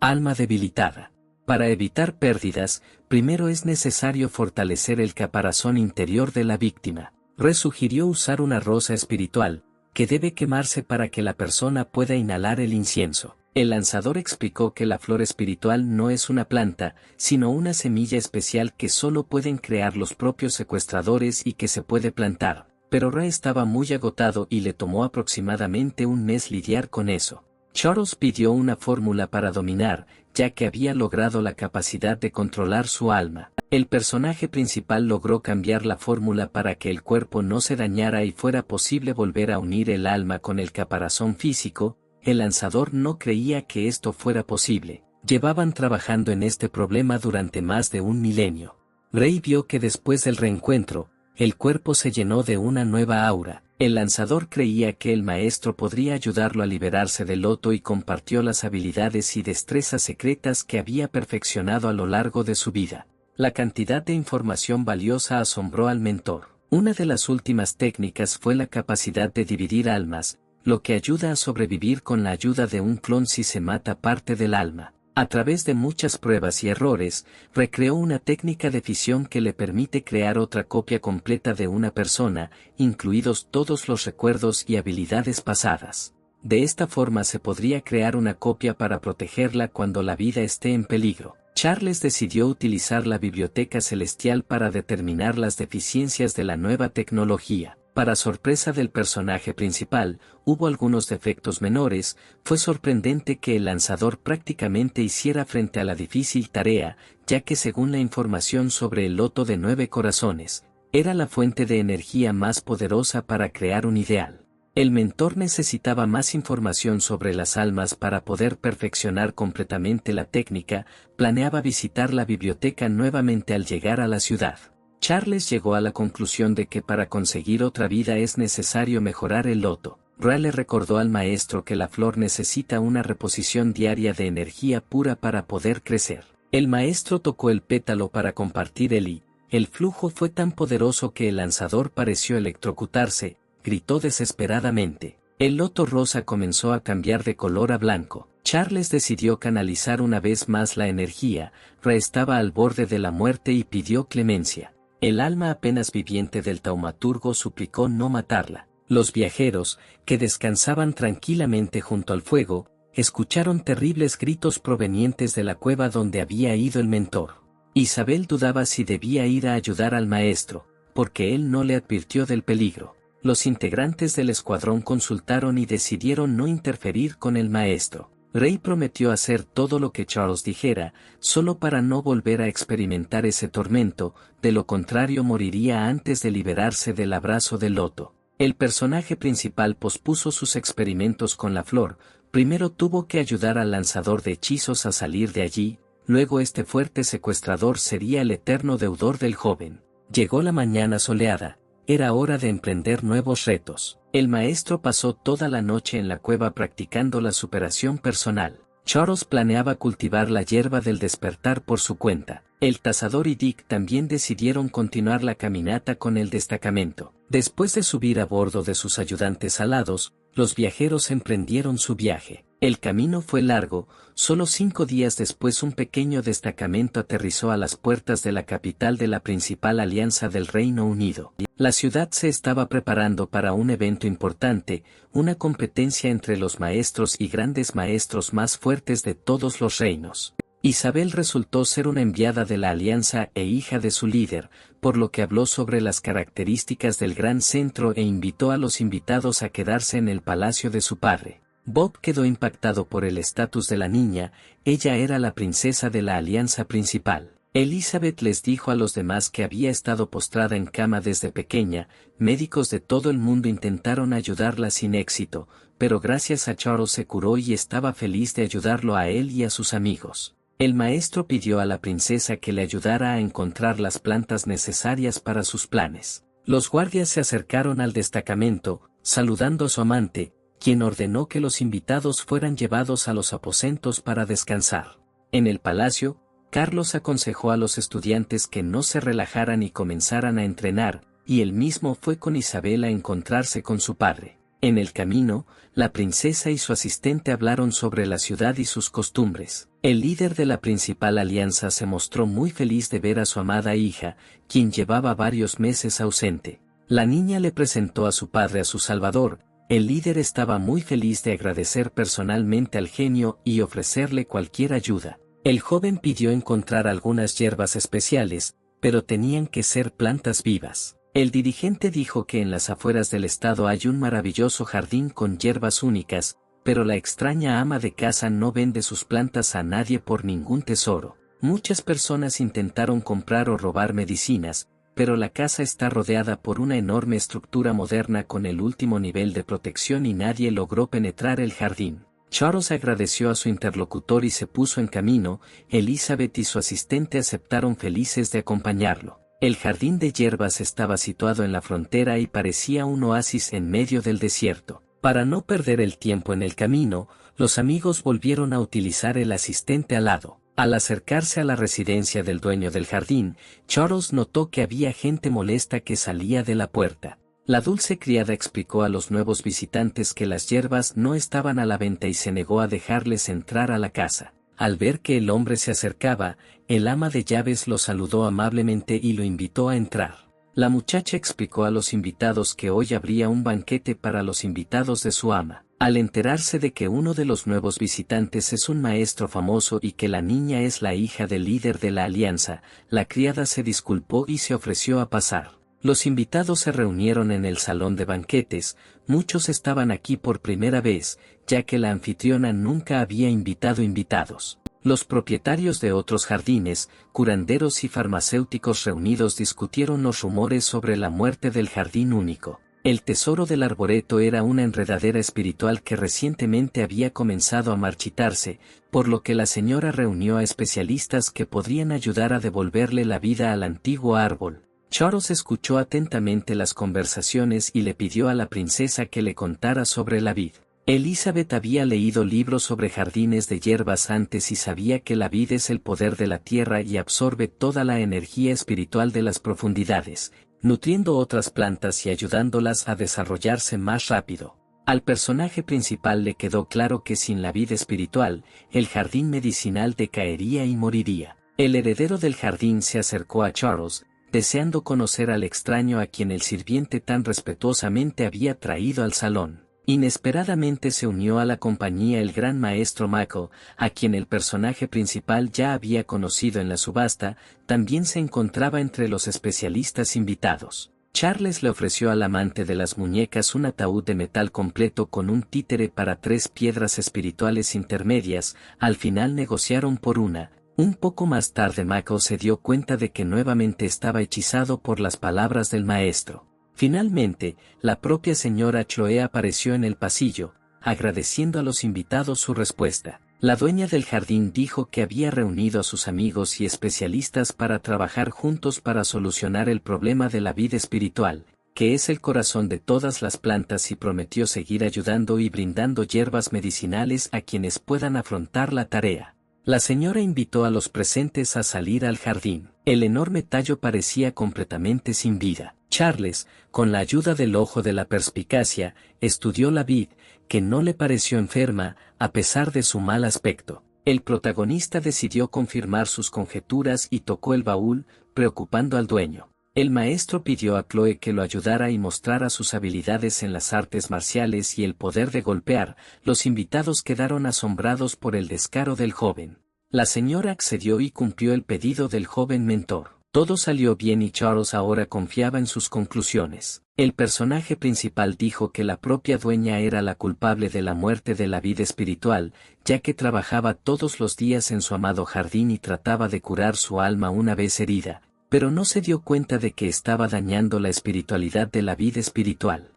Alma debilitada. Para evitar pérdidas, primero es necesario fortalecer el caparazón interior de la víctima. Re sugirió usar una rosa espiritual, que debe quemarse para que la persona pueda inhalar el incienso. El lanzador explicó que la flor espiritual no es una planta, sino una semilla especial que solo pueden crear los propios secuestradores y que se puede plantar, pero Ray estaba muy agotado y le tomó aproximadamente un mes lidiar con eso. Charles pidió una fórmula para dominar, ya que había logrado la capacidad de controlar su alma. El personaje principal logró cambiar la fórmula para que el cuerpo no se dañara y fuera posible volver a unir el alma con el caparazón físico. El lanzador no creía que esto fuera posible. Llevaban trabajando en este problema durante más de un milenio. Rey vio que después del reencuentro, el cuerpo se llenó de una nueva aura. El lanzador creía que el maestro podría ayudarlo a liberarse del loto y compartió las habilidades y destrezas secretas que había perfeccionado a lo largo de su vida. La cantidad de información valiosa asombró al mentor. Una de las últimas técnicas fue la capacidad de dividir almas, lo que ayuda a sobrevivir con la ayuda de un clon si se mata parte del alma. A través de muchas pruebas y errores, recreó una técnica de fisión que le permite crear otra copia completa de una persona, incluidos todos los recuerdos y habilidades pasadas. De esta forma se podría crear una copia para protegerla cuando la vida esté en peligro. Charles decidió utilizar la biblioteca celestial para determinar las deficiencias de la nueva tecnología. Para sorpresa del personaje principal, hubo algunos defectos menores. Fue sorprendente que el lanzador prácticamente hiciera frente a la difícil tarea, ya que según la información sobre el loto de 9 corazones, era la fuente de energía más poderosa para crear un ideal. El mentor necesitaba más información sobre las almas para poder perfeccionar completamente la técnica. Planeaba visitar la biblioteca nuevamente al llegar a la ciudad. Charles llegó a la conclusión de que para conseguir otra vida es necesario mejorar el loto. Ra le recordó al maestro que la flor necesita una reposición diaria de energía pura para poder crecer. El maestro tocó el pétalo para compartir el flujo fue tan poderoso que el lanzador pareció electrocutarse, gritó desesperadamente. El loto rosa comenzó a cambiar de color a blanco. Charles decidió canalizar una vez más la energía. Ra estaba al borde de la muerte y pidió clemencia. El alma apenas viviente del taumaturgo suplicó no matarla. Los viajeros, que descansaban tranquilamente junto al fuego, escucharon terribles gritos provenientes de la cueva donde había ido el mentor. Isabel dudaba si debía ir a ayudar al maestro, porque él no le advirtió del peligro. Los integrantes del escuadrón consultaron y decidieron no interferir con el maestro. Rey prometió hacer todo lo que Charles dijera, solo para no volver a experimentar ese tormento, de lo contrario moriría antes de liberarse del abrazo del loto. El personaje principal pospuso sus experimentos con la flor. Primero tuvo que ayudar al lanzador de hechizos a salir de allí, luego este fuerte secuestrador sería el eterno deudor del joven. Llegó la mañana soleada. Era hora de emprender nuevos retos. El maestro pasó toda la noche en la cueva practicando la superación personal. Charles planeaba cultivar la hierba del despertar por su cuenta. El Tasador y Dick también decidieron continuar la caminata con el destacamento. Después de subir a bordo de sus ayudantes alados, los viajeros emprendieron su viaje. El camino fue largo. Solo 5 días después un pequeño destacamento aterrizó a las puertas de la capital de la principal alianza del Reino Unido. La ciudad se estaba preparando para un evento importante, una competencia entre los maestros y grandes maestros más fuertes de todos los reinos. Isabel resultó ser una enviada de la alianza e hija de su líder, por lo que habló sobre las características del gran centro e invitó a los invitados a quedarse en el palacio de su padre. Bob quedó impactado por el estatus de la niña. Ella era la princesa de la alianza principal. Elizabeth les dijo a los demás que había estado postrada en cama desde pequeña. Médicos de todo el mundo intentaron ayudarla sin éxito, pero gracias a Charles se curó y estaba feliz de ayudarlo a él y a sus amigos. El maestro pidió a la princesa que le ayudara a encontrar las plantas necesarias para sus planes. Los guardias se acercaron al destacamento, saludando a su amante, quien ordenó que los invitados fueran llevados a los aposentos para descansar. En el palacio, Carlos aconsejó a los estudiantes que no se relajaran y comenzaran a entrenar, y él mismo fue con Isabel a encontrarse con su padre. En el camino, la princesa y su asistente hablaron sobre la ciudad y sus costumbres. El líder de la principal alianza se mostró muy feliz de ver a su amada hija, quien llevaba varios meses ausente. La niña le presentó a su padre a su salvador. El líder estaba muy feliz de agradecer personalmente al genio y ofrecerle cualquier ayuda. El joven pidió encontrar algunas hierbas especiales, pero tenían que ser plantas vivas. El dirigente dijo que en las afueras del estado hay un maravilloso jardín con hierbas únicas, pero la extraña ama de casa no vende sus plantas a nadie por ningún tesoro. Muchas personas intentaron comprar o robar medicinas, pero la casa está rodeada por una enorme estructura moderna con el último nivel de protección y nadie logró penetrar el jardín. Charles agradeció a su interlocutor y se puso en camino. Elizabeth y su asistente aceptaron felices de acompañarlo. El jardín de hierbas estaba situado en la frontera y parecía un oasis en medio del desierto. Para no perder el tiempo en el camino, los amigos volvieron a utilizar el asistente alado. Al acercarse a la residencia del dueño del jardín, Charles notó que había gente molesta que salía de la puerta. La dulce criada explicó a los nuevos visitantes que las hierbas no estaban a la venta y se negó a dejarles entrar a la casa. Al ver que el hombre se acercaba, el ama de llaves lo saludó amablemente y lo invitó a entrar. La muchacha explicó a los invitados que hoy habría un banquete para los invitados de su ama. Al enterarse de que uno de los nuevos visitantes es un maestro famoso y que la niña es la hija del líder de la alianza, la criada se disculpó y se ofreció a pasar. Los invitados se reunieron en el salón de banquetes. Muchos estaban aquí por primera vez, ya que la anfitriona nunca había invitado invitados. Los propietarios de otros jardines, curanderos y farmacéuticos reunidos discutieron los rumores sobre la muerte del jardín único. El tesoro del arboreto era una enredadera espiritual que recientemente había comenzado a marchitarse, por lo que la señora reunió a especialistas que podrían ayudar a devolverle la vida al antiguo árbol. Charles escuchó atentamente las conversaciones y le pidió a la princesa que le contara sobre la vid. Elizabeth había leído libros sobre jardines de hierbas antes y sabía que la vid es el poder de la tierra y absorbe toda la energía espiritual de las profundidades, nutriendo otras plantas y ayudándolas a desarrollarse más rápido. Al personaje principal le quedó claro que sin la vid espiritual, el jardín medicinal decaería y moriría. El heredero del jardín se acercó a Charles, deseando conocer al extraño a quien el sirviente tan respetuosamente había traído al salón. Inesperadamente se unió a la compañía el gran maestro Michael, a quien el personaje principal ya había conocido en la subasta. También se encontraba entre los especialistas invitados. Charles le ofreció al amante de las muñecas un ataúd de metal completo con un títere para 3 piedras espirituales intermedias. Al final negociaron por una. Un poco más tarde Michael se dio cuenta de que nuevamente estaba hechizado por las palabras del maestro. Finalmente, la propia señora Chloe apareció en el pasillo, agradeciendo a los invitados su respuesta. La dueña del jardín dijo que había reunido a sus amigos y especialistas para trabajar juntos para solucionar el problema de la vida espiritual, que es el corazón de todas las plantas, y prometió seguir ayudando y brindando hierbas medicinales a quienes puedan afrontar la tarea. La señora invitó a los presentes a salir al jardín. El enorme tallo parecía completamente sin vida. Charles, con la ayuda del ojo de la perspicacia, estudió la vid, que no le pareció enferma, a pesar de su mal aspecto. El protagonista decidió confirmar sus conjeturas y tocó el baúl, preocupando al dueño. El maestro pidió a Chloe que lo ayudara y mostrara sus habilidades en las artes marciales y el poder de golpear. Los invitados quedaron asombrados por el descaro del joven. La señora accedió y cumplió el pedido del joven mentor. Todo salió bien y Charles ahora confiaba en sus conclusiones. El personaje principal dijo que la propia dueña era la culpable de la muerte de la vida espiritual, ya que trabajaba todos los días en su amado jardín y trataba de curar su alma una vez herida, pero no se dio cuenta de que estaba dañando la espiritualidad de la vida espiritual.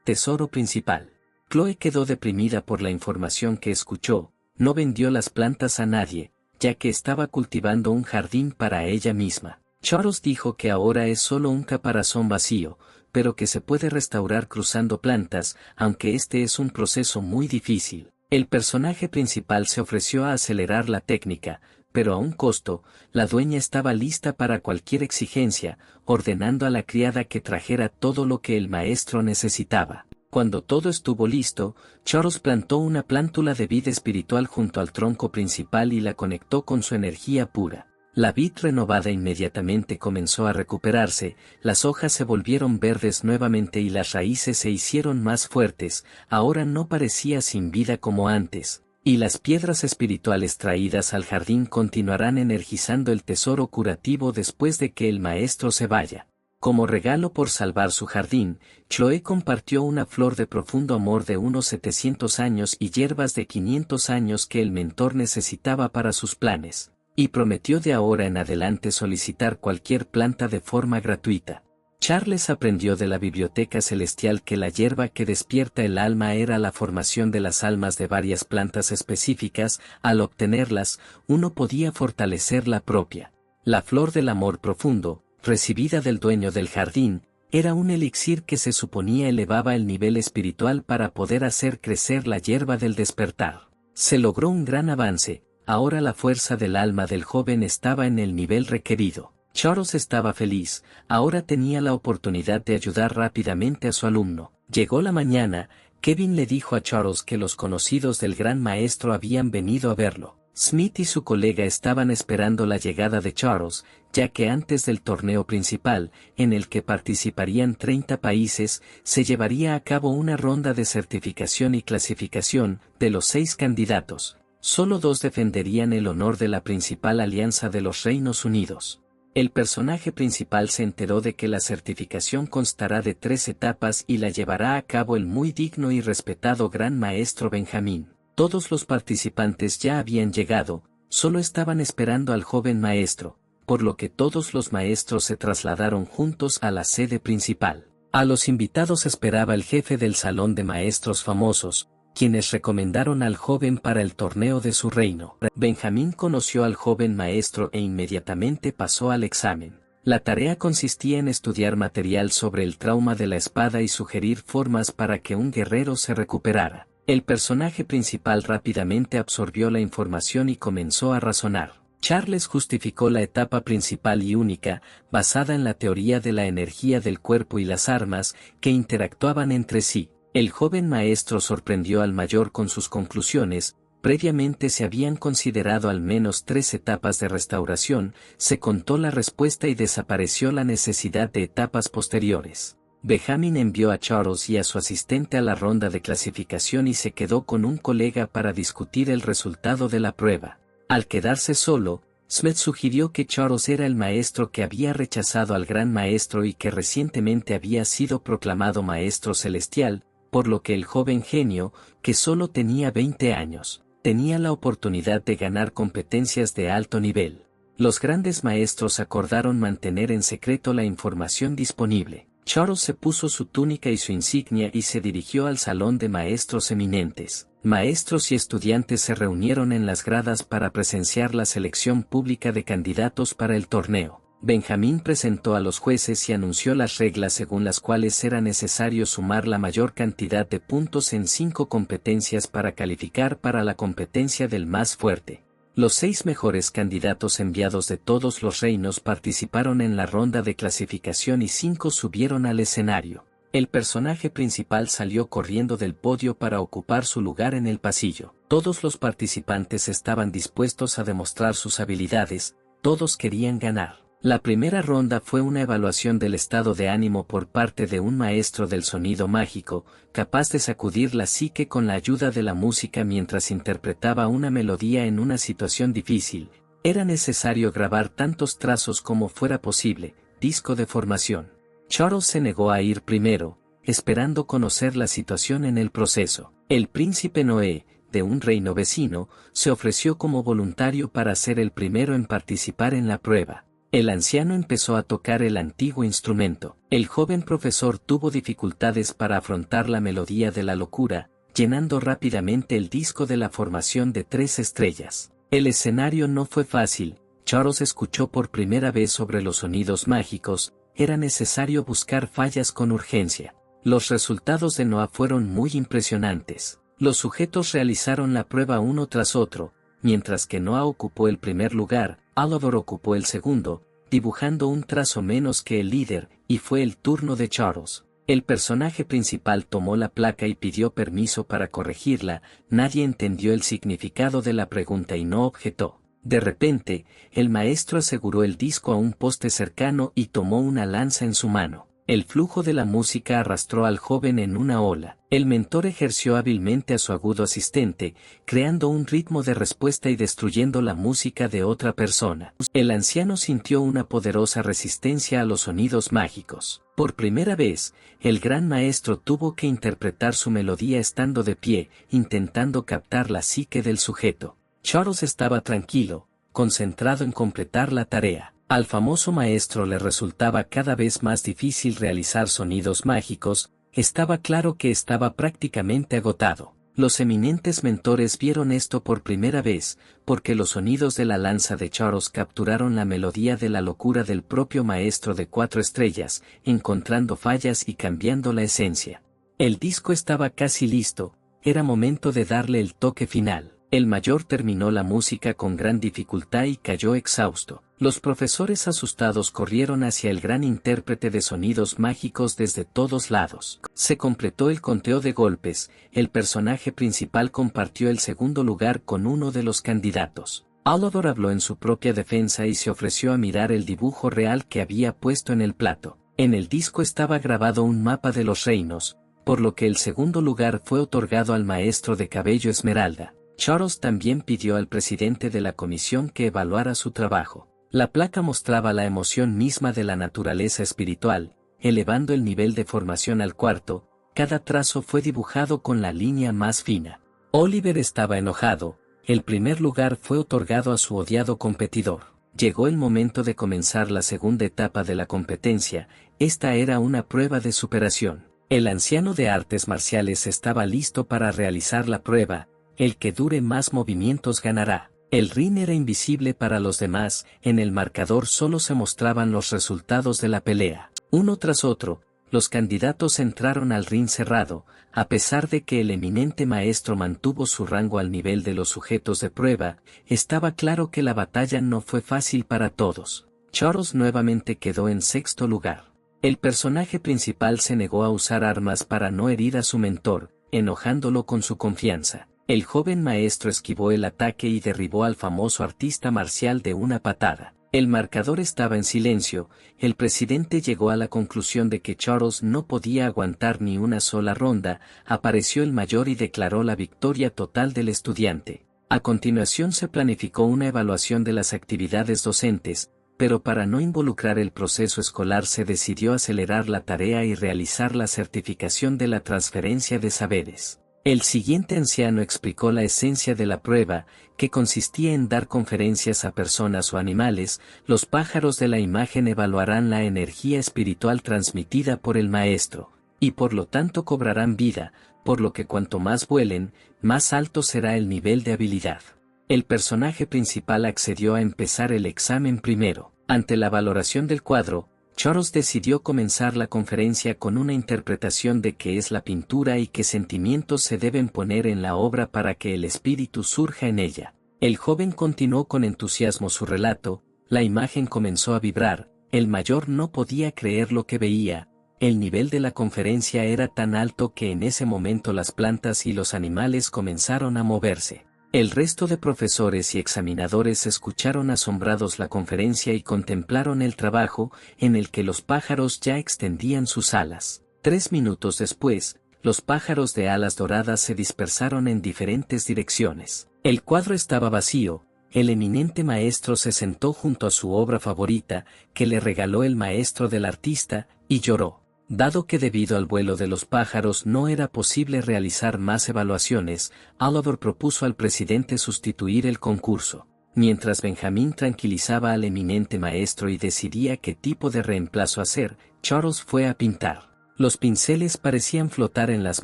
Tesoro principal. Chloe quedó deprimida por la información que escuchó. No vendió las plantas a nadie, ya que estaba cultivando un jardín para ella misma. Charles dijo que ahora es solo un caparazón vacío, pero que se puede restaurar cruzando plantas, aunque este es un proceso muy difícil. El personaje principal se ofreció a acelerar la técnica, pero a un costo. La dueña estaba lista para cualquier exigencia, ordenando a la criada que trajera todo lo que el maestro necesitaba. Cuando todo estuvo listo, Charles plantó una plántula de vid espiritual junto al tronco principal y la conectó con su energía pura. La vid renovada inmediatamente comenzó a recuperarse, las hojas se volvieron verdes nuevamente y las raíces se hicieron más fuertes. Ahora no parecía sin vida como antes, y las piedras espirituales traídas al jardín continuarán energizando el tesoro curativo después de que el maestro se vaya. Como regalo por salvar su jardín, Chloe compartió una flor de profundo amor de unos 700 años y hierbas de 500 años que el mentor necesitaba para sus planes, y prometió de ahora en adelante solicitar cualquier planta de forma gratuita. Charles aprendió de la biblioteca celestial que la hierba que despierta el alma era la formación de las almas de varias plantas específicas. Al obtenerlas, uno podía fortalecer la propia. La flor del amor profundo, recibida del dueño del jardín, era un elixir que se suponía elevaba el nivel espiritual para poder hacer crecer la hierba del despertar. Se logró un gran avance, Ahora la fuerza del alma del joven estaba en el nivel requerido. Charles estaba feliz, ahora tenía la oportunidad de ayudar rápidamente a su alumno. Llegó la mañana, Kevin le dijo a Charles que los conocidos del gran maestro habían venido a verlo. Smith y su colega estaban esperando la llegada de Charles, ya que antes del torneo principal, en el que participarían 30 países, se llevaría a cabo una ronda de certificación y clasificación de los 6 candidatos. Solo 2 defenderían el honor de la principal alianza de los Reinos Unidos. El personaje principal se enteró de que la certificación constará de 3 etapas y la llevará a cabo el muy digno y respetado Gran Maestro Benjamín. Todos los participantes ya habían llegado, solo estaban esperando al joven maestro, por lo que todos los maestros se trasladaron juntos a la sede principal. A los invitados esperaba el jefe del salón de maestros famosos, quienes recomendaron al joven para el torneo de su reino. Benjamín conoció al joven maestro e inmediatamente pasó al examen. La tarea consistía en estudiar material sobre el trauma de la espada y sugerir formas para que un guerrero se recuperara. El personaje principal rápidamente absorbió la información y comenzó a razonar. Charles justificó la etapa principal y única, basada en la teoría de la energía del cuerpo y las armas, que interactuaban entre sí. El joven maestro sorprendió al mayor con sus conclusiones. Previamente se habían considerado al menos 3 etapas de restauración, se contó la respuesta y desapareció la necesidad de etapas posteriores. Benjamin envió a Charles y a su asistente a la ronda de clasificación y se quedó con un colega para discutir el resultado de la prueba. Al quedarse solo, Smith sugirió que Charles era el maestro que había rechazado al gran maestro y que recientemente había sido proclamado maestro celestial, por lo que el joven genio, que solo tenía 20 años, tenía la oportunidad de ganar competencias de alto nivel. Los grandes maestros acordaron mantener en secreto la información disponible. Charles se puso su túnica y su insignia y se dirigió al salón de maestros eminentes. Maestros y estudiantes se reunieron en las gradas para presenciar la selección pública de candidatos para el torneo. Benjamín presentó a los jueces y anunció las reglas según las cuales era necesario sumar la mayor cantidad de puntos en 5 competencias para calificar para la competencia del más fuerte. Los 6 mejores candidatos enviados de todos los reinos participaron en la ronda de clasificación y 5 subieron al escenario. El personaje principal salió corriendo del podio para ocupar su lugar en el pasillo. Todos los participantes estaban dispuestos a demostrar sus habilidades, todos querían ganar. La primera ronda fue una evaluación del estado de ánimo por parte de un maestro del sonido mágico, capaz de sacudir la psique con la ayuda de la música mientras interpretaba una melodía en una situación difícil. Era necesario grabar tantos trazos como fuera posible, disco de formación. Charles se negó a ir primero, esperando conocer la situación en el proceso. El príncipe Noé, de un reino vecino, se ofreció como voluntario para ser el primero en participar en la prueba. El anciano empezó a tocar el antiguo instrumento. El joven profesor tuvo dificultades para afrontar la melodía de la locura, llenando rápidamente el disco de la formación de 3 estrellas. El escenario no fue fácil. Charles escuchó por primera vez sobre los sonidos mágicos. Era necesario buscar fallas con urgencia. Los resultados de Noah fueron muy impresionantes. Los sujetos realizaron la prueba uno tras otro, mientras que Noah ocupó el primer lugar. Alodor ocupó el segundo, dibujando un trazo menos que el líder, y fue el turno de Charles. El personaje principal tomó la placa y pidió permiso para corregirla. Nadie entendió el significado de la pregunta y no objetó. De repente, el maestro aseguró el disco a un poste cercano y tomó una lanza en su mano. El flujo de la música arrastró al joven en una ola. El mentor ejerció hábilmente a su agudo asistente, creando un ritmo de respuesta y destruyendo la música de otra persona. El anciano sintió una poderosa resistencia a los sonidos mágicos. Por primera vez, el gran maestro tuvo que interpretar su melodía estando de pie, intentando captar la psique del sujeto. Charles estaba tranquilo, concentrado en completar la tarea. Al famoso maestro le resultaba cada vez más difícil realizar sonidos mágicos. Estaba claro que estaba prácticamente agotado. Los eminentes mentores vieron esto por primera vez, porque los sonidos de la lanza de Charles capturaron la melodía de la locura del propio maestro de 4 estrellas, encontrando fallas y cambiando la esencia. El disco estaba casi listo, era momento de darle el toque final. El mayor terminó la música con gran dificultad y cayó exhausto. Los profesores asustados corrieron hacia el gran intérprete de sonidos mágicos desde todos lados. Se completó el conteo de golpes, el personaje principal compartió el segundo lugar con uno de los candidatos. Oliver habló en su propia defensa y se ofreció a mirar el dibujo real que había puesto en el plato. En el disco estaba grabado un mapa de los reinos, por lo que el segundo lugar fue otorgado al maestro de cabello esmeralda. Charles también pidió al presidente de la comisión que evaluara su trabajo. La placa mostraba la emoción misma de la naturaleza espiritual, elevando el nivel de formación al cuarto. Cada trazo fue dibujado con la línea más fina. Oliver estaba enojado. El primer lugar fue otorgado a su odiado competidor. Llegó el momento de comenzar la segunda etapa de la competencia. Esta era una prueba de superación. El anciano de artes marciales estaba listo para realizar la prueba. El que dure más movimientos ganará. El ring era invisible para los demás, en el marcador solo se mostraban los resultados de la pelea. Uno tras otro, los candidatos entraron al ring cerrado, a pesar de que el eminente maestro mantuvo su rango al nivel de los sujetos de prueba, estaba claro que la batalla no fue fácil para todos. Charles nuevamente quedó en sexto lugar. El personaje principal se negó a usar armas para no herir a su mentor, enojándolo con su confianza. El joven maestro esquivó el ataque y derribó al famoso artista marcial de una patada. El marcador estaba en silencio. El presidente llegó a la conclusión de que Charles no podía aguantar ni una sola ronda. Apareció el mayor y declaró la victoria total del estudiante. A continuación se planificó una evaluación de las actividades docentes, pero para no involucrar el proceso escolar se decidió acelerar la tarea y realizar la certificación de la transferencia de saberes. El siguiente anciano explicó la esencia de la prueba, que consistía en dar conferencias a personas o animales. Los pájaros de la imagen evaluarán la energía espiritual transmitida por el maestro, y por lo tanto cobrarán vida, por lo que cuanto más vuelen, más alto será el nivel de habilidad. El personaje principal accedió a empezar el examen primero. Ante la valoración del cuadro, Charles decidió comenzar la conferencia con una interpretación de qué es la pintura y qué sentimientos se deben poner en la obra para que el espíritu surja en ella. El joven continuó con entusiasmo su relato. La imagen comenzó a vibrar. El mayor no podía creer lo que veía. El nivel de la conferencia era tan alto que en ese momento las plantas y los animales comenzaron a moverse. El resto de profesores y examinadores escucharon asombrados la conferencia y contemplaron el trabajo, en el que los pájaros ya extendían sus alas. 3 minutos después, los pájaros de alas doradas se dispersaron en diferentes direcciones. El cuadro estaba vacío. El eminente maestro se sentó junto a su obra favorita, que le regaló el maestro del artista, y lloró. Dado que debido al vuelo de los pájaros no era posible realizar más evaluaciones, Oliver propuso al presidente sustituir el concurso. Mientras Benjamín tranquilizaba al eminente maestro y decidía qué tipo de reemplazo hacer, Charles fue a pintar. Los pinceles parecían flotar en las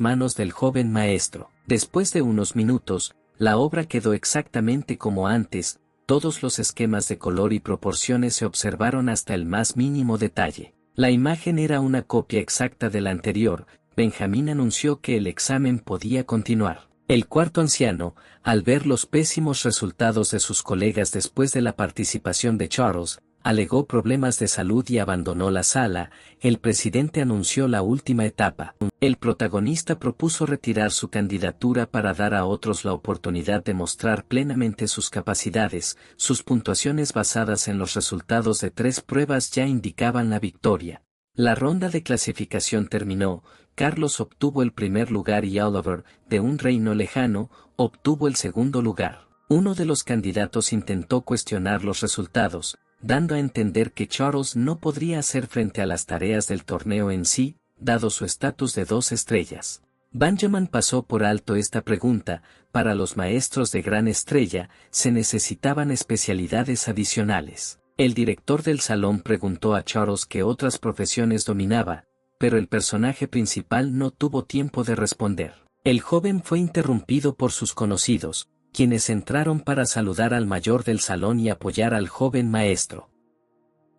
manos del joven maestro. Después de unos minutos, la obra quedó exactamente como antes. Todos los esquemas de color y proporciones se observaron hasta el más mínimo detalle. La imagen era una copia exacta de la anterior. Benjamín anunció que el examen podía continuar. El cuarto anciano, al ver los pésimos resultados de sus colegas después de la participación de Charles, alegó problemas de salud y abandonó la sala. El presidente anunció la última etapa. El protagonista propuso retirar su candidatura para dar a otros la oportunidad de mostrar plenamente sus capacidades. Sus puntuaciones basadas en los resultados de 3 pruebas ya indicaban la victoria. La ronda de clasificación terminó. Carlos obtuvo el primer lugar y Oliver, de un reino lejano, obtuvo el segundo lugar. Uno de los candidatos intentó cuestionar los resultados, dando a entender que Charles no podría hacer frente a las tareas del torneo en sí, dado su estatus de 2 estrellas. Benjamin pasó por alto esta pregunta. Para los maestros de gran estrella, se necesitaban especialidades adicionales. El director del salón preguntó a Charles qué otras profesiones dominaba, pero el personaje principal no tuvo tiempo de responder. El joven fue interrumpido por sus conocidos, quienes entraron para saludar al mayor del salón y apoyar al joven maestro.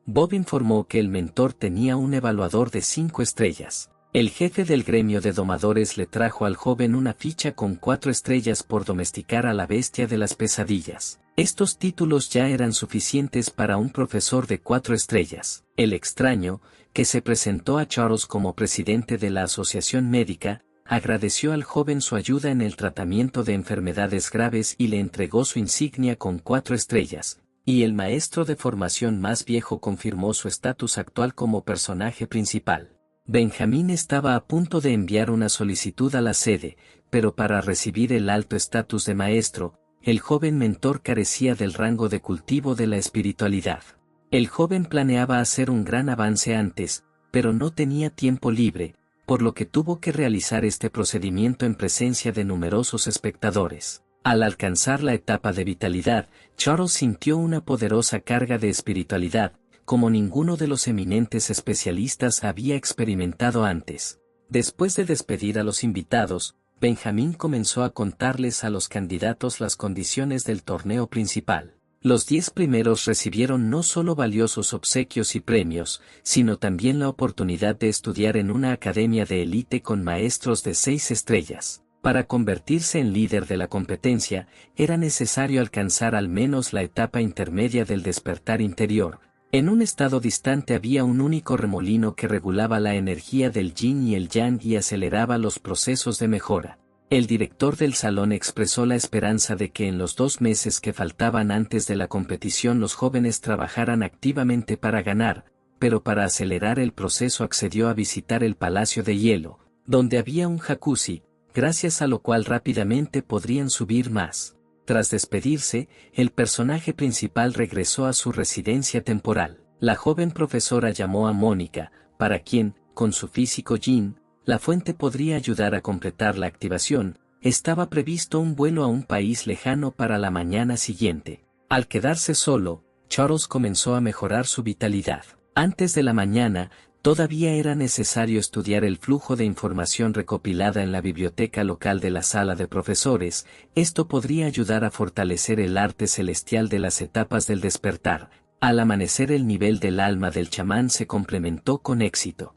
Bob informó que el mentor tenía un evaluador de 5 estrellas. El jefe del gremio de domadores le trajo al joven una ficha con 4 estrellas por domesticar a la bestia de las pesadillas. Estos títulos ya eran suficientes para un profesor de 4 estrellas. El extraño, que se presentó a Charles como presidente de la asociación médica, agradeció al joven su ayuda en el tratamiento de enfermedades graves y le entregó su insignia con 4 estrellas, y el maestro de formación más viejo confirmó su estatus actual como personaje principal. Benjamín estaba a punto de enviar una solicitud a la sede, pero para recibir el alto estatus de maestro, el joven mentor carecía del rango de cultivo de la espiritualidad. El joven planeaba hacer un gran avance antes, pero no tenía tiempo libre, por lo que tuvo que realizar este procedimiento en presencia de numerosos espectadores. Al alcanzar la etapa de vitalidad, Charles sintió una poderosa carga de espiritualidad, como ninguno de los eminentes especialistas había experimentado antes. Después de despedir a los invitados, Benjamín comenzó a contarles a los candidatos las condiciones del torneo principal. Los 10 primeros recibieron no solo valiosos obsequios y premios, sino también la oportunidad de estudiar en una academia de élite con maestros de 6 estrellas. Para convertirse en líder de la competencia, era necesario alcanzar al menos la etapa intermedia del despertar interior. En un estado distante había un único remolino que regulaba la energía del yin y el yang y aceleraba los procesos de mejora. El director del salón expresó la esperanza de que en los 2 meses que faltaban antes de la competición los jóvenes trabajaran activamente para ganar, pero para acelerar el proceso accedió a visitar el Palacio de Hielo, donde había un jacuzzi, gracias a lo cual rápidamente podrían subir más. Tras despedirse, el personaje principal regresó a su residencia temporal. La joven profesora llamó a Mónica, para quien, con su físico yin, la fuente podría ayudar a completar la activación. Estaba previsto un vuelo a un país lejano para la mañana siguiente. Al quedarse solo, Charles comenzó a mejorar su vitalidad. Antes de la mañana, todavía era necesario estudiar el flujo de información recopilada en la biblioteca local de la sala de profesores. Esto podría ayudar a fortalecer el arte celestial de las etapas del despertar. Al amanecer el nivel del alma del chamán se complementó con éxito.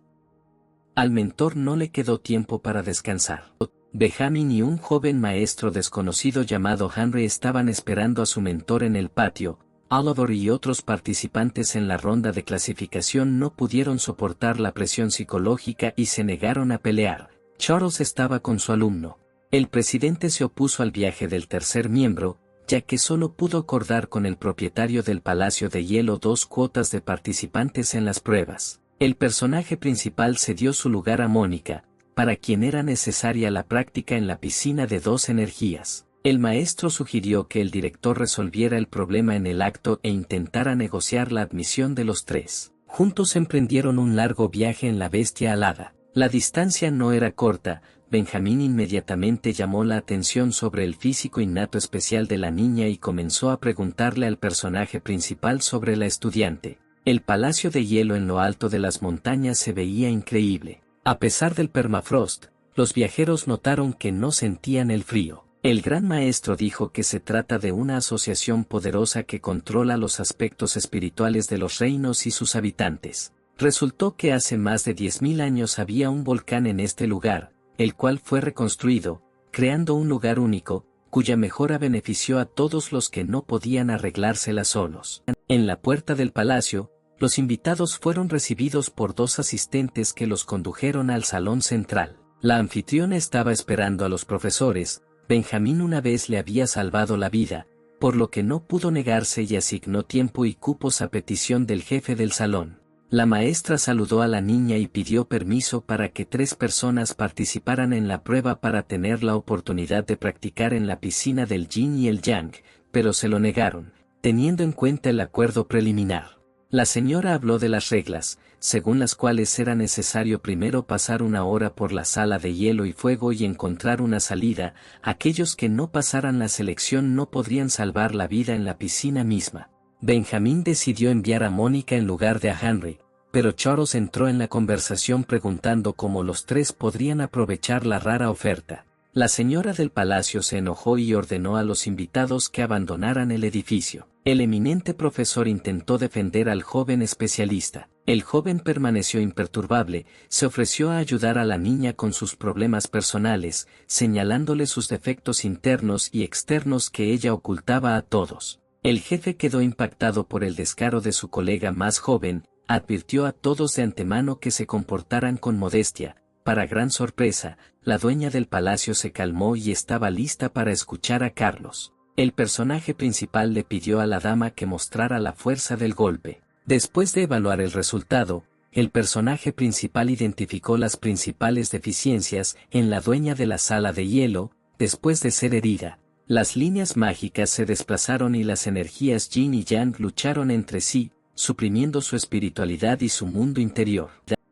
Al mentor no le quedó tiempo para descansar. Benjamin y un joven maestro desconocido llamado Henry estaban esperando a su mentor en el patio. Oliver y otros participantes en la ronda de clasificación no pudieron soportar la presión psicológica y se negaron a pelear. Charles estaba con su alumno. El presidente se opuso al viaje del tercer miembro, ya que solo pudo acordar con el propietario del Palacio de Hielo 2 cuotas de participantes en las pruebas. El personaje principal cedió su lugar a Mónica, para quien era necesaria la práctica en la piscina de 2 energías. El maestro sugirió que el director resolviera el problema en el acto e intentara negociar la admisión de los 3. Juntos emprendieron un largo viaje en la bestia alada. La distancia no era corta. Benjamín inmediatamente llamó la atención sobre el físico innato especial de la niña y comenzó a preguntarle al personaje principal sobre la estudiante. El palacio de hielo en lo alto de las montañas se veía increíble. A pesar del permafrost, los viajeros notaron que no sentían el frío. El gran maestro dijo que se trata de una asociación poderosa que controla los aspectos espirituales de los reinos y sus habitantes. Resultó que hace más de 10.000 años había un volcán en este lugar, el cual fue reconstruido, creando un lugar único, cuya mejora benefició a todos los que no podían arreglárselas solos. En la puerta del palacio, los invitados fueron recibidos por 2 asistentes que los condujeron al salón central. La anfitriona estaba esperando a los profesores. Benjamín una vez le había salvado la vida, por lo que no pudo negarse y asignó tiempo y cupos a petición del jefe del salón. La maestra saludó a la niña y pidió permiso para que 3 personas participaran en la prueba para tener la oportunidad de practicar en la piscina del yin y el yang, pero se lo negaron, teniendo en cuenta el acuerdo preliminar. La señora habló de las reglas, según las cuales era necesario primero pasar 1 hora por la sala de hielo y fuego y encontrar una salida. Aquellos que no pasaran la selección no podrían salvar la vida en la piscina misma. Benjamín decidió enviar a Mónica en lugar de a Henry, pero Charles entró en la conversación preguntando cómo los 3 podrían aprovechar la rara oferta. La señora del palacio se enojó y ordenó a los invitados que abandonaran el edificio. El eminente profesor intentó defender al joven especialista. El joven permaneció imperturbable, se ofreció a ayudar a la niña con sus problemas personales, señalándole sus defectos internos y externos que ella ocultaba a todos. El jefe quedó impactado por el descaro de su colega más joven, advirtió a todos de antemano que se comportaran con modestia. Para gran sorpresa, la dueña del palacio se calmó y estaba lista para escuchar a Carlos. El personaje principal le pidió a la dama que mostrara la fuerza del golpe. Después de evaluar el resultado, el personaje principal identificó las principales deficiencias en la dueña de la sala de hielo. Después de ser herida, las líneas mágicas se desplazaron y las energías yin y yang lucharon entre sí, suprimiendo su espiritualidad y su mundo interior.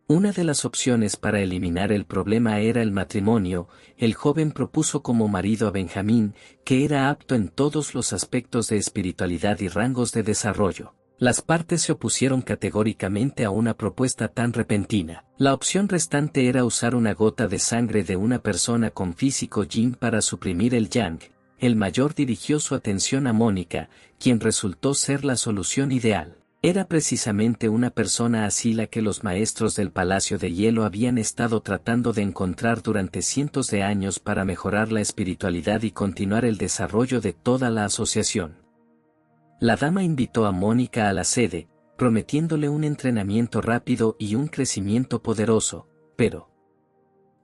Una de las opciones para eliminar el problema era el matrimonio. El joven propuso como marido a Benjamín, que era apto en todos los aspectos de espiritualidad y rangos de desarrollo. Las partes se opusieron categóricamente a una propuesta tan repentina. La opción restante era usar una gota de sangre de una persona con físico yin para suprimir el yang. El mayor dirigió su atención a Mónica, quien resultó ser la solución ideal. Era precisamente una persona así la que los maestros del Palacio de Hielo habían estado tratando de encontrar durante cientos de años para mejorar la espiritualidad y continuar el desarrollo de toda la asociación. La dama invitó a Mónica a la sede, prometiéndole un entrenamiento rápido y un crecimiento poderoso, pero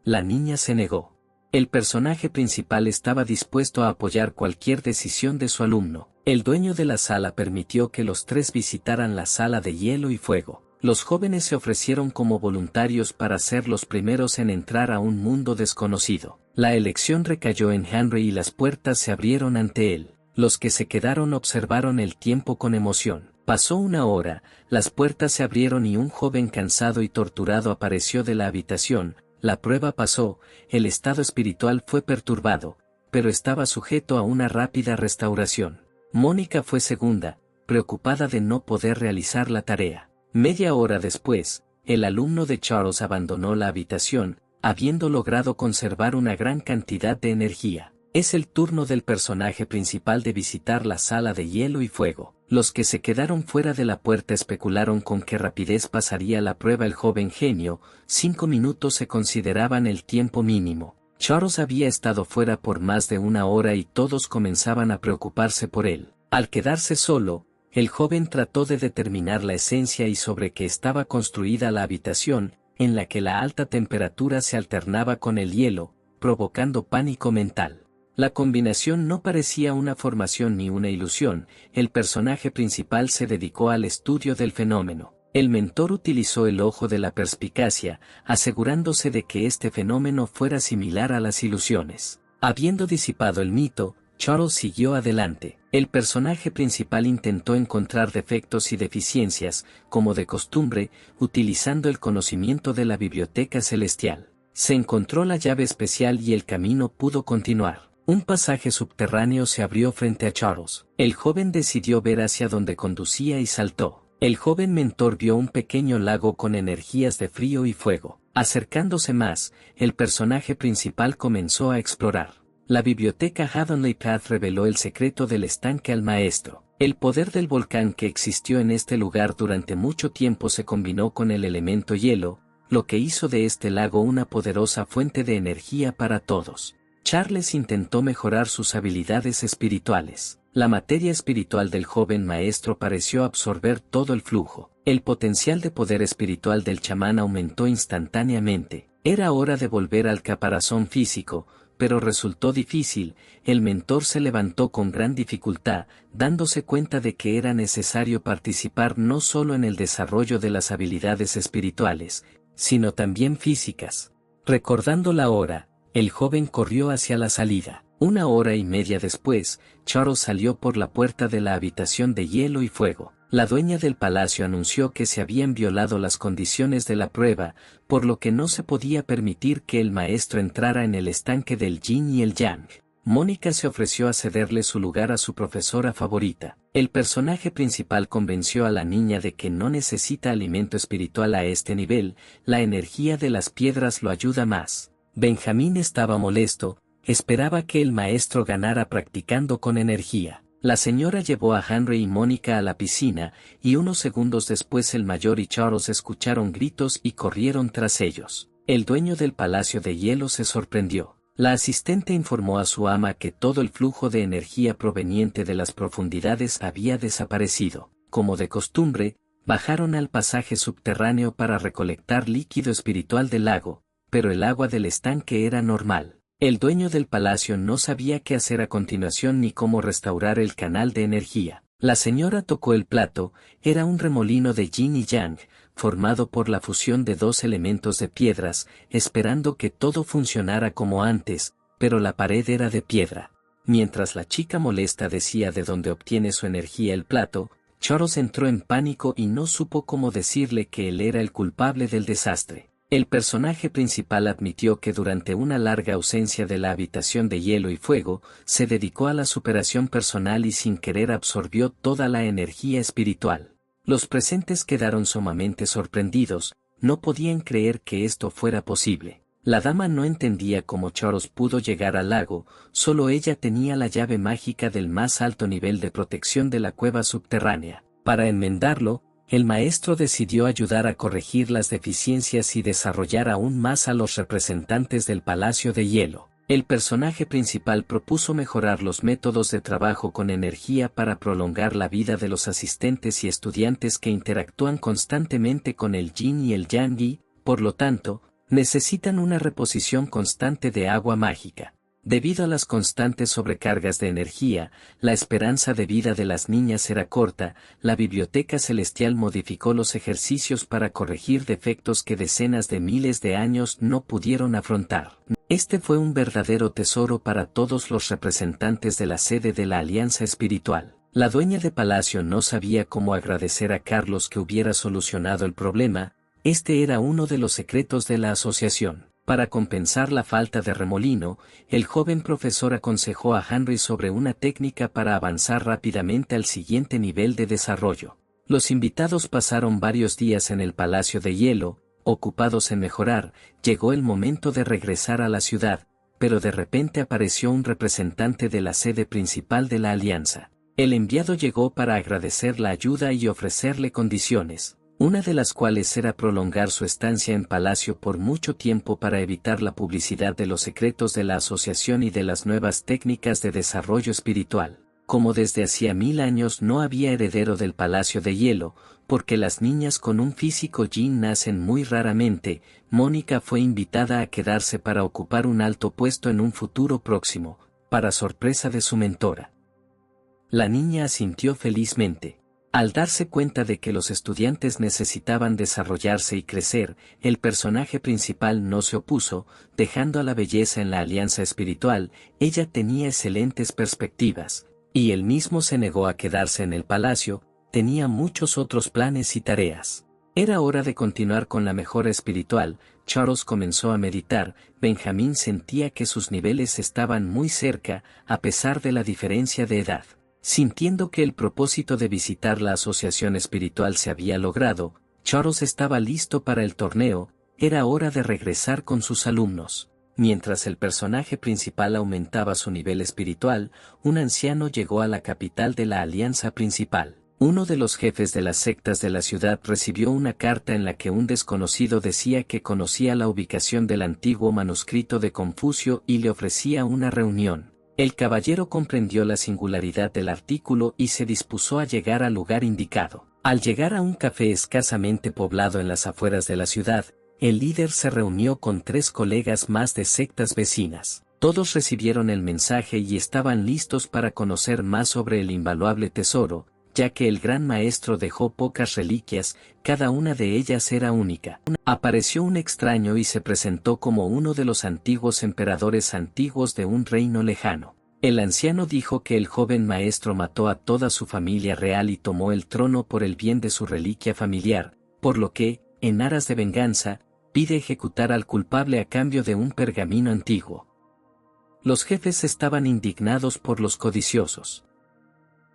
la niña se negó. El personaje principal estaba dispuesto a apoyar cualquier decisión de su alumno. El dueño de la sala permitió que los tres visitaran la sala de hielo y fuego. Los jóvenes se ofrecieron como voluntarios para ser los primeros en entrar a un mundo desconocido. La elección recayó en Henry y las puertas se abrieron ante él. Los que se quedaron observaron el tiempo con emoción. Pasó una hora, las puertas se abrieron y un joven cansado y torturado apareció de la habitación. La prueba pasó, el estado espiritual fue perturbado, pero estaba sujeto a una rápida restauración. Mónica fue segunda, preocupada de no poder realizar la tarea. Media hora después, el alumno de Charles abandonó la habitación, habiendo logrado conservar una gran cantidad de energía. Es el turno del personaje principal de visitar la sala de hielo y fuego. Los que se quedaron fuera de la puerta especularon con qué rapidez pasaría la prueba el joven genio. 5 minutos se consideraban el tiempo mínimo. Charles había estado fuera por más de una hora y todos comenzaban a preocuparse por él. Al quedarse solo, el joven trató de determinar la esencia y sobre qué estaba construida la habitación, en la que la alta temperatura se alternaba con el hielo, provocando pánico mental. La combinación no parecía una formación ni una ilusión. El personaje principal se dedicó al estudio del fenómeno. El mentor utilizó el ojo de la perspicacia, asegurándose de que este fenómeno fuera similar a las ilusiones. Habiendo disipado el mito, Charles siguió adelante. El personaje principal intentó encontrar defectos y deficiencias, como de costumbre, utilizando el conocimiento de la biblioteca celestial. Se encontró la llave especial y el camino pudo continuar. Un pasaje subterráneo se abrió frente a Charles. El joven decidió ver hacia donde conducía y saltó. El joven mentor vio un pequeño lago con energías de frío y fuego. Acercándose más, el personaje principal comenzó a explorar. La biblioteca Heavenly Path reveló el secreto del estanque al maestro. El poder del volcán que existió en este lugar durante mucho tiempo se combinó con el elemento hielo, lo que hizo de este lago una poderosa fuente de energía para todos. Charles intentó mejorar sus habilidades espirituales. La materia espiritual del joven maestro pareció absorber todo el flujo. El potencial de poder espiritual del chamán aumentó instantáneamente. Era hora de volver al caparazón físico, pero resultó difícil. El mentor se levantó con gran dificultad, dándose cuenta de que era necesario participar no solo en el desarrollo de las habilidades espirituales, sino también físicas. Recordando la hora, el joven corrió hacia la salida. 1 hora y media después, Charles salió por la puerta de la habitación de hielo y fuego. La dueña del palacio anunció que se habían violado las condiciones de la prueba, por lo que no se podía permitir que el maestro entrara en el estanque del yin y el yang. Mónica se ofreció a cederle su lugar a su profesora favorita. El personaje principal convenció a la niña de que no necesita alimento espiritual a este nivel, la energía de las piedras lo ayuda más. Benjamín estaba molesto, esperaba que el maestro ganara practicando con energía. La señora llevó a Henry y Mónica a la piscina, y unos segundos después el mayor y Charles escucharon gritos y corrieron tras ellos. El dueño del Palacio de Hielo se sorprendió. La asistente informó a su ama que todo el flujo de energía proveniente de las profundidades había desaparecido. Como de costumbre, bajaron al pasaje subterráneo para recolectar líquido espiritual del lago, pero el agua del estanque era normal. El dueño del palacio no sabía qué hacer a continuación ni cómo restaurar el canal de energía. La señora tocó el plato, era un remolino de yin y yang, formado por la fusión de dos elementos de piedras, esperando que todo funcionara como antes, pero la pared era de piedra. Mientras la chica molesta decía de dónde obtiene su energía el plato, Charles entró en pánico y no supo cómo decirle que él era el culpable del desastre. El personaje principal admitió que durante una larga ausencia de la habitación de hielo y fuego, se dedicó a la superación personal y sin querer absorbió toda la energía espiritual. Los presentes quedaron sumamente sorprendidos, no podían creer que esto fuera posible. La dama no entendía cómo Charles pudo llegar al lago, solo ella tenía la llave mágica del más alto nivel de protección de la cueva subterránea. Para enmendarlo, el maestro decidió ayudar a corregir las deficiencias y desarrollar aún más a los representantes del Palacio de Hielo. El personaje principal propuso mejorar los métodos de trabajo con energía para prolongar la vida de los asistentes y estudiantes que interactúan constantemente con el yin y el yang y, por lo tanto, necesitan una reposición constante de agua mágica. Debido a las constantes sobrecargas de energía, la esperanza de vida de las niñas era corta. La biblioteca celestial modificó los ejercicios para corregir defectos que decenas de miles de años no pudieron afrontar. Este fue un verdadero tesoro para todos los representantes de la sede de la Alianza Espiritual. La dueña de palacio no sabía cómo agradecer a Carlos que hubiera solucionado el problema. Este era uno de los secretos de la asociación. Para compensar la falta de remolino, el joven profesor aconsejó a Henry sobre una técnica para avanzar rápidamente al siguiente nivel de desarrollo. Los invitados pasaron varios días en el Palacio de Hielo, ocupados en mejorar. Llegó el momento de regresar a la ciudad, pero de repente apareció un representante de la sede principal de la Alianza. El enviado llegó para agradecer la ayuda y ofrecerle condiciones, una de las cuales era prolongar su estancia en palacio por mucho tiempo para evitar la publicidad de los secretos de la asociación y de las nuevas técnicas de desarrollo espiritual. Como desde hacía 1000 años no había heredero del Palacio de Hielo, porque las niñas con un físico yin nacen muy raramente, Mónica fue invitada a quedarse para ocupar un alto puesto en un futuro próximo, para sorpresa de su mentora. La niña asintió felizmente. Al darse cuenta de que los estudiantes necesitaban desarrollarse y crecer, el personaje principal no se opuso, dejando a la belleza en la alianza espiritual. Ella tenía excelentes perspectivas, y él mismo se negó a quedarse en el palacio. Tenía muchos otros planes y tareas. Era hora de continuar con la mejora espiritual. Charles comenzó a meditar. Benjamín sentía que sus niveles estaban muy cerca, a pesar de la diferencia de edad. Sintiendo que el propósito de visitar la asociación espiritual se había logrado, Charles estaba listo para el torneo. Era hora de regresar con sus alumnos. Mientras el personaje principal aumentaba su nivel espiritual, un anciano llegó a la capital de la alianza principal. Uno de los jefes de las sectas de la ciudad recibió una carta en la que un desconocido decía que conocía la ubicación del antiguo manuscrito de Confucio y le ofrecía una reunión. El caballero comprendió la singularidad del artículo y se dispuso a llegar al lugar indicado. Al llegar a un café escasamente poblado en las afueras de la ciudad, el líder se reunió con 3 colegas más de sectas vecinas. Todos recibieron el mensaje y estaban listos para conocer más sobre el invaluable tesoro, ya que el gran maestro dejó pocas reliquias, cada una de ellas era única. Apareció un extraño y se presentó como uno de los antiguos emperadores antiguos de un reino lejano. El anciano dijo que el joven maestro mató a toda su familia real y tomó el trono por el bien de su reliquia familiar, por lo que, en aras de venganza, pide ejecutar al culpable a cambio de un pergamino antiguo. Los jefes estaban indignados por los codiciosos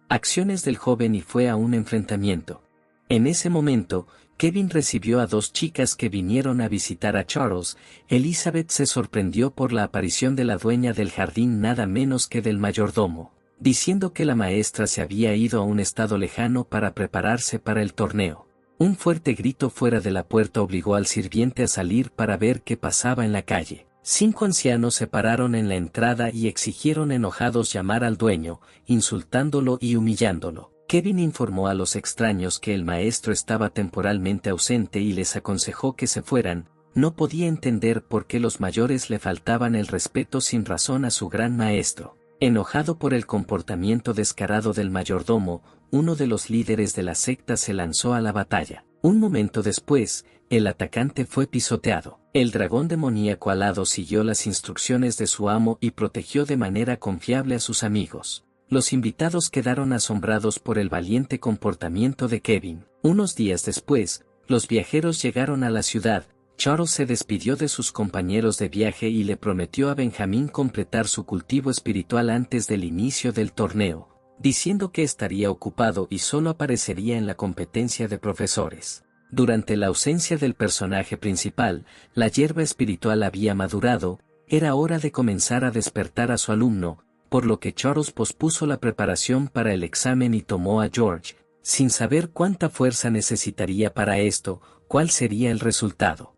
acciones del joven y fue a un enfrentamiento. En ese momento, Kevin recibió a 2 chicas que vinieron a visitar a Charles. Elizabeth se sorprendió por la aparición de la dueña del jardín, nada menos que del mayordomo. diciendo que la maestra se había ido a un estado lejano para prepararse para el torneo. Un fuerte grito fuera de la puerta obligó al sirviente a salir para ver qué pasaba en la calle. 5 ancianos se pararon en la entrada y exigieron enojados llamar al dueño, insultándolo y humillándolo. Kevin informó a los extraños que el maestro estaba temporalmente ausente y les aconsejó que se fueran. No podía entender por qué los mayores le faltaban el respeto sin razón a su gran maestro. Enojado por el comportamiento descarado del mayordomo, uno de los líderes de la secta se lanzó a la batalla. Un momento después, el atacante fue pisoteado. El dragón demoníaco alado siguió las instrucciones de su amo y protegió de manera confiable a sus amigos. Los invitados quedaron asombrados por el valiente comportamiento de Kevin. Unos días después, los viajeros llegaron a la ciudad. Charles se despidió de sus compañeros de viaje y le prometió a Benjamín completar su cultivo espiritual antes del inicio del torneo, diciendo que estaría ocupado y solo aparecería en la competencia de profesores. Durante la ausencia del personaje principal, la hierba espiritual había madurado, era hora de comenzar a despertar a su alumno, por lo que Charles pospuso la preparación para el examen y tomó a George, sin saber cuánta fuerza necesitaría para esto, cuál sería el resultado.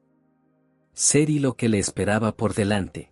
Ser y lo que le esperaba por delante.